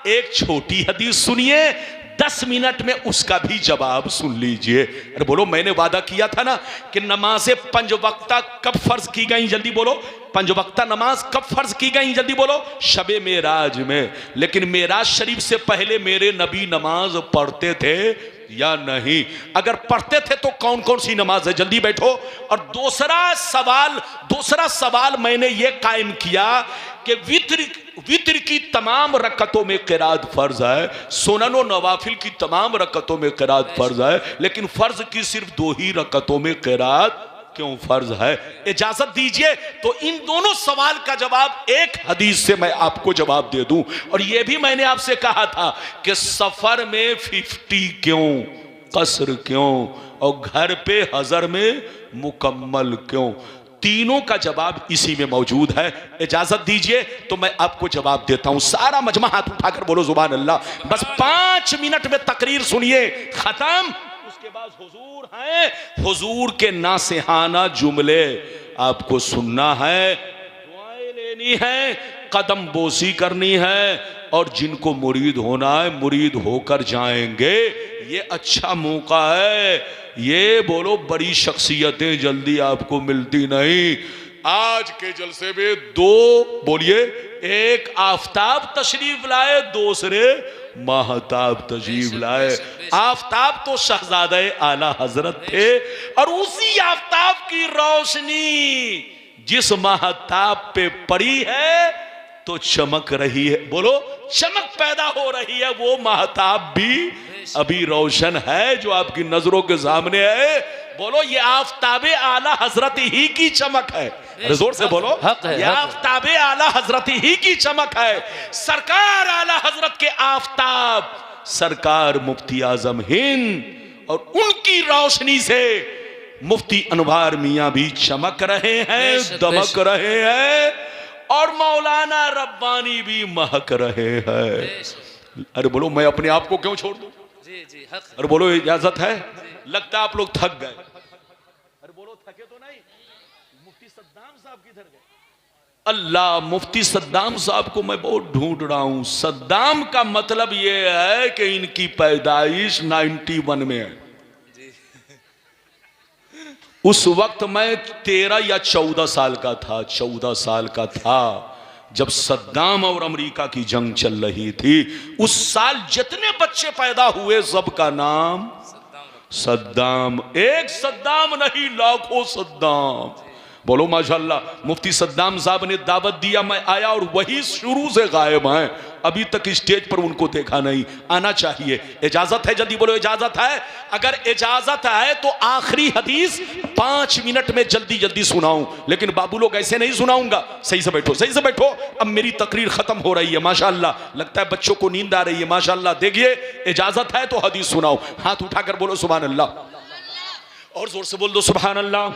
एक छोटी हदीस सुनिए, 10 मिनट में उसका भी जवाब सुन लीजिए। अरे बोलो, मैंने वादा किया था ना कि नमाज़े 5 वक्ता कब फर्ज की गई, जल्दी बोलो। 5 वक्ता नमाज कब फर्ज की गई, जल्दी बोलो। शबे मेराज में। लेकिन मेराज शरीफ से पहले मेरे नबी नमाज पढ़ते थे या नहीं? अगर पढ़ते थे तो कौन कौन सी नमाज है, जल्दी बैठो। और दूसरा सवाल मैंने ये कायम किया कि वित्र की तमाम रकतों में क़िरात फर्ज है, सुनन व नवाफिल की तमाम रकतों में क़िरात फर्ज है, लेकिन फर्ज की सिर्फ 2 ही रकतों में क़िरात क्यों फर्ज है? इजाजत दीजिए तो इन दोनों सवाल का जवाब एक हदीस से मैं आपको जवाब दे दूं। और यह भी मैंने आपसे कहा था कि सफर में 50 क्यों, कसर क्यों, और घर पे हजर में मुकम्मल क्यों? तीनों का जवाब इसी में मौजूद है। इजाजत दीजिए तो मैं आपको जवाब देता हूं। सारा मजमा हाथ उठाकर बोलो सुभान अल्लाह। बस 5 मिनट में तकरीर सुनिए, खत्म। उसके बाद हुजूर हैं, हुजूर के नासिहाना जुमले आपको सुनना है, दुआएं लेनी है, कदम बोसी करनी है, और जिनको मुरीद होना है मुरीद होकर जाएंगे। ये अच्छा मौका है। ये बोलो, बड़ी शख्सियतें जल्दी आपको मिलती नहीं। आज के जलसे में 2 बोलिए, एक आफताब तशरीफ लाए, दूसरे महताब तशरीफ लाए। आफताब तो शहजादे आला हजरत थे, और उसी आफताब की रोशनी जिस महताब पे पड़ी है तो चमक रही है। बोलो, चमक पैदा हो रही है। वो महताब भी अभी रोशन है जो आपकी नजरों के सामने है। बोलो, ये आफताबे आला हजरत ही की चमक है। अरे जोर से बोलो, ये आफताबे आला हजरत ही की चमक है। सरकार आला हजरत के आफताब सरकार मुफ्ती आजम हिंद, और उनकी रोशनी से मुफ्ती अनवार मियां भी चमक रहे हैं, दमक रहे हैं, और मौलाना रब्बानी भी महक रहे हैं। अरे बोलो, मैं अपने आप को क्यों छोड़ दूं? अरे बोलो, इजाजत है? लगता है आप लोग थक गए। अरे बोलो, थके तो नहीं? मुफ्ती सद्दाम साहब किधर गए? अल्लाह, मुफ्ती सद्दाम साहब को मैं बहुत ढूंढ रहा हूं। सद्दाम का मतलब यह है कि इनकी पैदाइश 91 में है। उस वक्त मैं 13 या 14 साल का था, 14 साल का था जब सद्दाम और अमेरिका की जंग चल रही थी। उस साल जितने बच्चे पैदा हुए सबका नाम सद्दाम। एक सद्दाम नहीं, लाखों सद्दाम। बोलो माशाल्लाह। मुफ्ती सद्दाम साहब ने दावत दिया, मैं आया, और वही शुरू से गायब हैं। अभी तक स्टेज पर उनको देखा नहीं। आना चाहिए। इजाजत है? जल्दी बोलो, इजाजत है? अगर इजाजत है तो आखिरी हदीस 5 मिनट में जल्दी जल्दी सुनाऊं, लेकिन बाबू लोग ऐसे नहीं सुनाऊंगा। सही से बैठो, सही से बैठो। अब मेरी तकरीर खत्म हो रही है माशाल्लाह। लगता है बच्चों को नींद आ रही है माशाल्लाह। देखिए, इजाजत है तो हदीस सुनाओ। हाथ उठाकर बोलो सुभान अल्लाह, और जोर से बोल दो सुभान अल्लाह,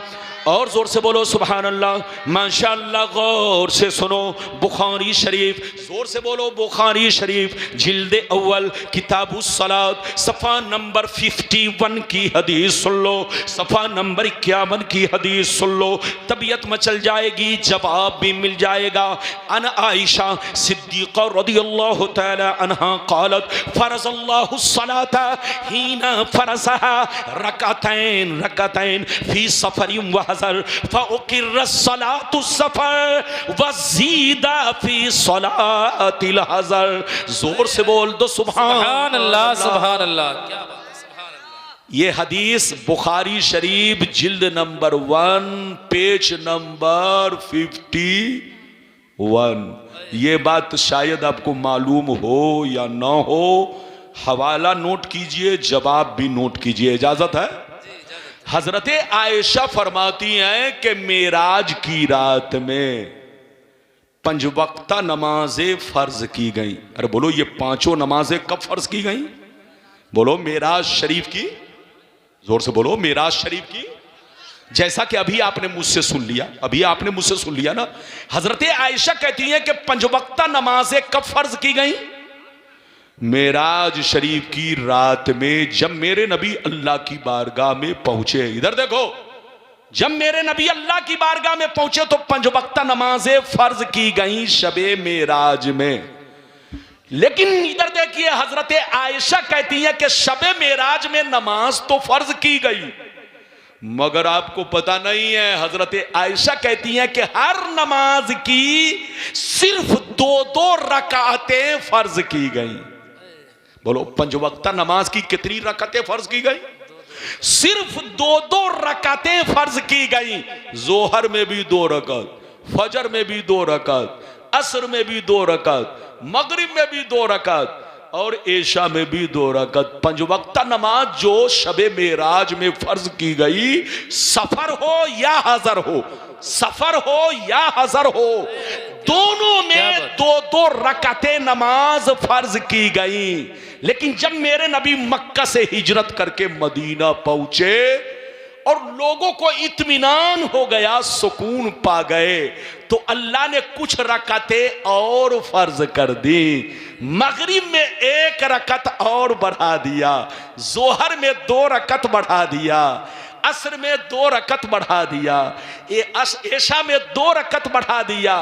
और जोर से बोलो सुभान अल्लाह। माशाअल्लाह, गौर से सुनो। बुखारी शरीफ, जोर से बोलो बुखारी शरीफ, जिल्दे अव्वल, किताबुस सलात, सफ़ा नंबर 51 की हदीस सुन लो, सफ़ा नंबर 51 की हदीस सुन लो। तबीयत मचल जाएगी, जवाब भी मिल जाएगा। अन आयशा सिद्दीक़ा रज़ियल्लाहु तआला अन्हा क़ालत फ़रज़ल्लाहु सलाता हीना फ़रज़हा रकअतैन रकअतैन फी सफरिन व हज़र फ़उक़िर सलातु सफ़र व ज़ीदा फी सलातिल हज़र। जोर से बोल दो सुभान अल्लाह, सुभान अल्लाह। क्या बात है, सुभान अल्लाह। ये हदीस बुखारी शरीफ जिल्द नंबर 1 पेज नंबर 51। ये बात शायद आपको मालूम हो या ना हो। हवाला नोट कीजिए, जवाब भी नोट कीजिए। इजाजत है? हजरत आयशा फरमाती हैं कि मेराज की रात में 5 वक्ता नमाजें फर्ज की गई। अरे बोलो, ये 5 नमाजें कब फर्ज की गई? बोलो, मेराज शरीफ की। जोर से बोलो, मेराज शरीफ की। जैसा कि अभी आपने मुझसे सुन लिया, अभी आपने मुझसे सुन लिया ना। हजरत आयशा कहती हैं कि 5 वक्ता नमाजें कब फर्ज की गई? मेराज शरीफ की रात में, जब मेरे नबी अल्लाह की बारगाह में पहुंचे। इधर देखो, जब मेरे नबी अल्लाह की बारगाह में पहुंचे तो 5 वक्ता नमाजें फर्ज की गई शबे मेराज में। लेकिन इधर देखिए हजरत आयशा कहती है कि शबे मेराज में नमाज तो फर्ज की गई, मगर आपको पता नहीं है हजरत आयशा कहती हैं कि हर नमाज की सिर्फ 2-2 रकातें फर्ज की गई। बोलो पंज वक्ता नमाज की कितनी रकातें फर्ज की गई? सिर्फ 2-2 रकातें फर्ज की गई। जोहर में भी 2 रकात, फजर में भी 2 रकात, असर में भी 2 रकात, मगरिब में भी 2 रकात और एशा में भी 2 रकात। 5 वक्ता नमाज जो शबे मेराज में फर्ज की गई, सफर हो या हजर हो, सफर हो या हजर हो, दोनों में 2-2 रकातें नमाज फर्ज की गई। लेकिन जब मेरे नबी मक्का से हिजरत करके मदीना पहुंचे और लोगों को इत्मीनान हो गया, सुकून पा गए, तो अल्लाह ने कुछ रकातें और फर्ज कर दी। मगरिब में 1 रकत और बढ़ा दिया, जोहर में 2 रकत बढ़ा दिया, असर में 2 रकत बढ़ा दिया, एशा में 2 रकत बढ़ा दिया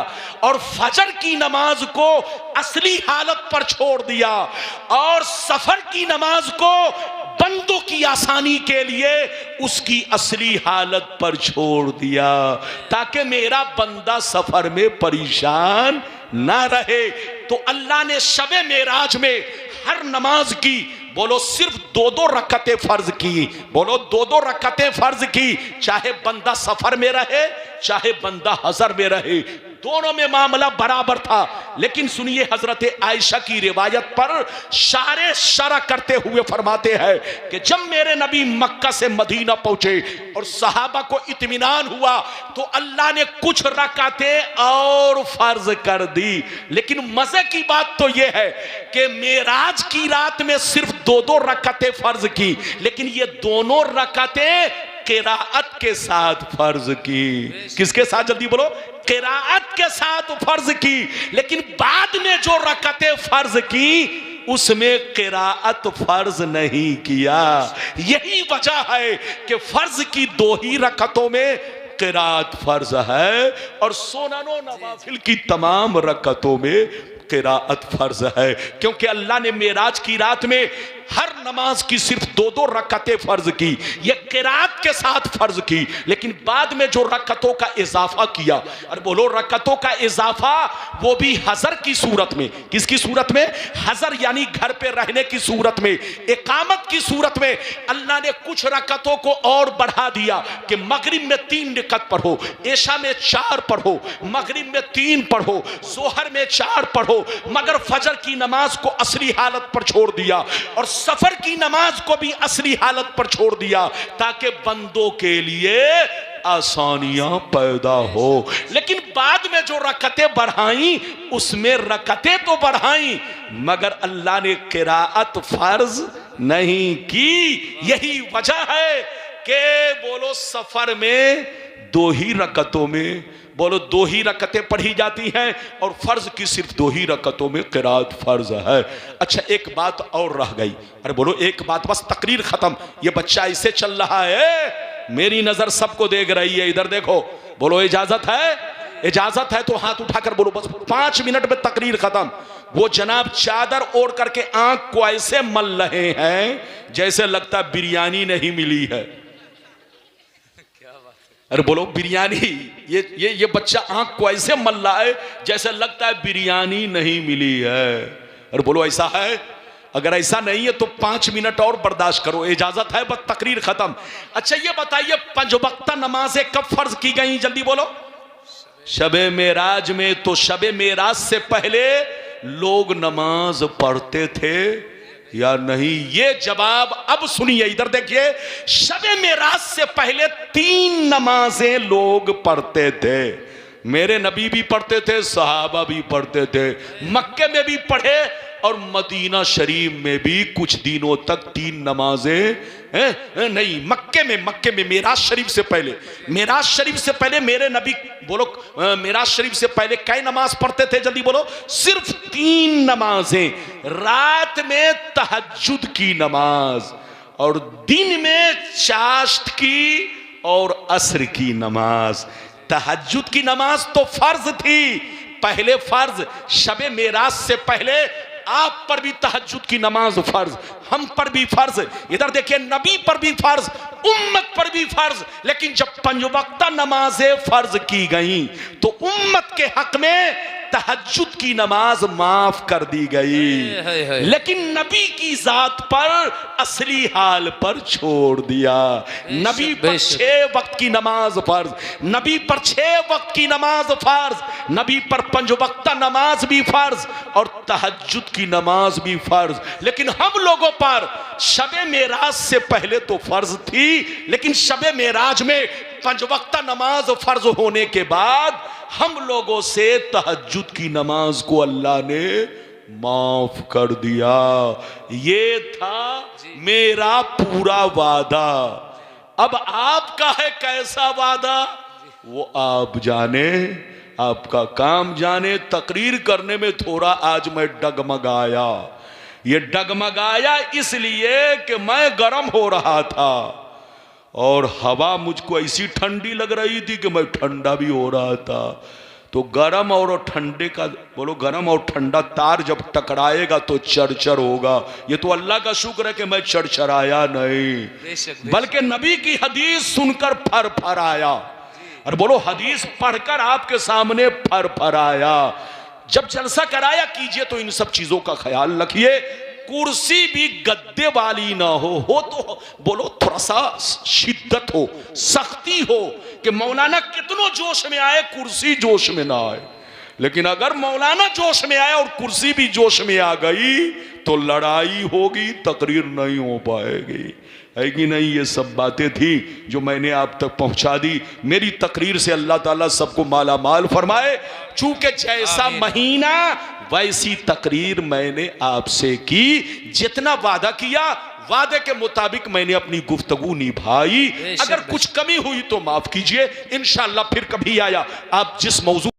और फजर की नमाज को असली हालत पर छोड़ दिया और सफर की नमाज को बंदों की आसानी के लिए उसकी असली हालत पर छोड़ दिया, ताकि मेरा बंदा सफर में परेशान ना रहे। तो अल्लाह ने शबे मेराज में हर नमाज की, बोलो सिर्फ 2-2 रकतें फर्ज की, बोलो 2-2 रकतें फर्ज की, चाहे बंदा सफर में रहे चाहे बंदा हजर में रहे, दोनों में मामला बराबर था। लेकिन सुनिए हजरत आयशा की रिवायत पर शारे शरा करते हुए फरमाते हैं कि जब मेरे नबी मक्का से मदीना पहुंचे और सहाबा को इत्मीनान हुआ तो अल्लाह ने कुछ रकातें और फर्ज कर दी। लेकिन मजे की बात तो यह है कि मेराज की रात में सिर्फ 2-2 रकातें फर्ज की, लेकिन ये दोनों रकातें क़िराअत के साथ फर्ज की। किसके साथ? जल्दी बोलो। क़िराअत के साथ फर्ज की। लेकिन बाद में जो रकातें फर्ज की उसमें क़िराअत फर्ज नहीं किया। यही वजह है कि फर्ज की 2 ही रकातों में क़िराअत फर्ज है और सुननो नवाफिल की तमाम रकातों में क़िराअत फर्ज है, क्योंकि अल्लाह ने मेराज की रात में हर नमाज की सिर्फ 2-2 रकातें फर्ज की, ये क़िराअत के साथ फर्ज की। लेकिन बाद में जो रकातों का इजाफा किया, और बोलो रकातों का इजाफा, वो भी हजर की सूरत में। किसकी सूरत में? हजर, यानी घर पे रहने की सूरत में, इकामत की सूरत में। अल्लाह ने कुछ रकातों को और बढ़ा दिया कि मगरिब में 3 रकात पढ़ो, एशा में 4 पढ़ो, मगरिब में 3 पढ़ो, जोहर में 4 पढ़ो, मगर फजर की नमाज को असली हालत पर छोड़ दिया और सफर की नमाज को भी असली हालत पर छोड़ दिया, ताकि बंदों के लिए आसानियां पैदा हो। लेकिन बाद में जो रकतें बढ़ाई उसमें रकतें तो बढ़ाई, मगर अल्लाह ने क़िराअत फर्ज नहीं की। यही वजह है कि बोलो सफर में 2 ही रकतों में, बोलो 2 ही रकतें पढ़ी जाती हैं और फर्ज की सिर्फ 2 ही रकतों में क़िराअत फर्ज है। अच्छा एक बात और रह गई, अरे बोलो एक बात, बस तकरीर खत्म। ये बच्चा ऐसे चल रहा है, मेरी नजर सबको देख रही है, इधर देखो। बोलो इजाजत है? इजाजत है तो हाथ उठाकर बोलो, बस 5 मिनट में तकरीर खत्म। वो जनाब चादर ओढ़ करके आंख को ऐसे मल रहे हैं जैसे लगता बिरयानी नहीं मिली है। अरे बोलो बिरयानी, ये बच्चा आंख को ऐसे मल रहा है जैसे लगता है बिरयानी नहीं मिली है। अरे बोलो ऐसा है? अगर ऐसा नहीं है तो 5 मिनट और बर्दाश्त करो, इजाजत है, बस तकरीर खत्म। अच्छा ये बताइए 5 वक्ता नमाजें कब फर्ज की गई? जल्दी बोलो। शबे मेराज में। तो शबे मेराज से पहले लोग नमाज पढ़ते थे या नहीं? ये जवाब अब सुनिए, इधर देखिए। शबे मेराज से पहले 3 नमाजें लोग पढ़ते थे। मेरे नबी भी पढ़ते थे, सहाबा भी पढ़ते थे, मक्के में भी पढ़े और मदीना शरीफ में भी कुछ दिनों तक 3 नमाजें नहीं। मक्के में मेराज शरीफ से पहले, मेराज शरीफ से पहले मेरे नबी, बोलो मेराज शरीफ से पहले कै नमाज पढ़ते थे? जल्दी बोलो। सिर्फ 3 नमाजें। रात में तहज्जुद की नमाज और दिन में चाश्त की और असर की नमाज। तहज्जुद की नमाज तो फर्ज थी, पहले फर्ज। शबे मेराज से पहले आप पर भी तहज्जुद की नमाज फर्ज, हम पर भी फर्ज, इधर देखिए नबी पर भी फर्ज, उम्मत पर भी फर्ज। लेकिन जब 5 वक्ता नमाजें फर्ज की गई तो उम्मत के हक में तहज्जुद की नमाज माफ कर दी गई, लेकिन नबी की जात पर असली हाल पर छोड़ दिया। नबी पर 6 वक्त की नमाज फर्ज, नबी पर 6 वक्त की नमाज फर्ज, नबी पर 5 वक्ता नमाज भी फर्ज और तहज्जुद की नमाज भी फर्ज। लेकिन हम लोगों पर शबे मेराज से पहले तो फर्ज थी, लेकिन शबे मेराज में 5 वक्ता नमाज फर्ज होने के बाद हम लोगों से तहज्जुद की नमाज को अल्लाह ने माफ कर दिया। ये था मेरा पूरा वादा। अब आपका है कैसा वादा वो आप जाने, आपका काम जाने। तकरीर करने में थोड़ा आज मैं डगमगाया, ये डगमगाया इसलिए कि मैं गर्म हो रहा था और हवा मुझको ऐसी ठंडी लग रही थी कि मैं ठंडा भी हो रहा था। तो गरम और ठंडे का बोलो, गरम और ठंडा तार जब टकराएगा तो चरचर होगा। ये तो अल्लाह का शुक्र है कि मैं चरचराया नहीं, बल्कि नबी की हदीस सुनकर फरफराया। और बोलो हदीस पढ़कर आपके सामने फरफराया। जब जलसा कराया कीजिए तो इन सब चीजों का ख्याल रखिए। कुर्सी भी गद्दे वाली ना हो तो बोलो थोड़ा सा शिद्दत हो, सख्ती हो कि मौलाना कितनों जोश में आए कुर्सी जोश में ना आए। लेकिन अगर मौलाना जोश में आए और कुर्सी भी जोश में आ गई तो लड़ाई होगी, तकरीर नहीं हो पाएगी। है कि नहीं? ये सब बातें थी जो मैंने आप तक पहुंचा दी। मेरी तकरीर से अल्लाह ताला सबको माला माल फरमाए। चूंकि जैसा महीना वैसी तकरीर मैंने आपसे की, जितना वादा किया वादे के मुताबिक मैंने अपनी गुफ्तगू निभाई। अगर कुछ कमी हुई तो माफ कीजिए। इंशाअल्लाह फिर कभी आया आप जिस मौजू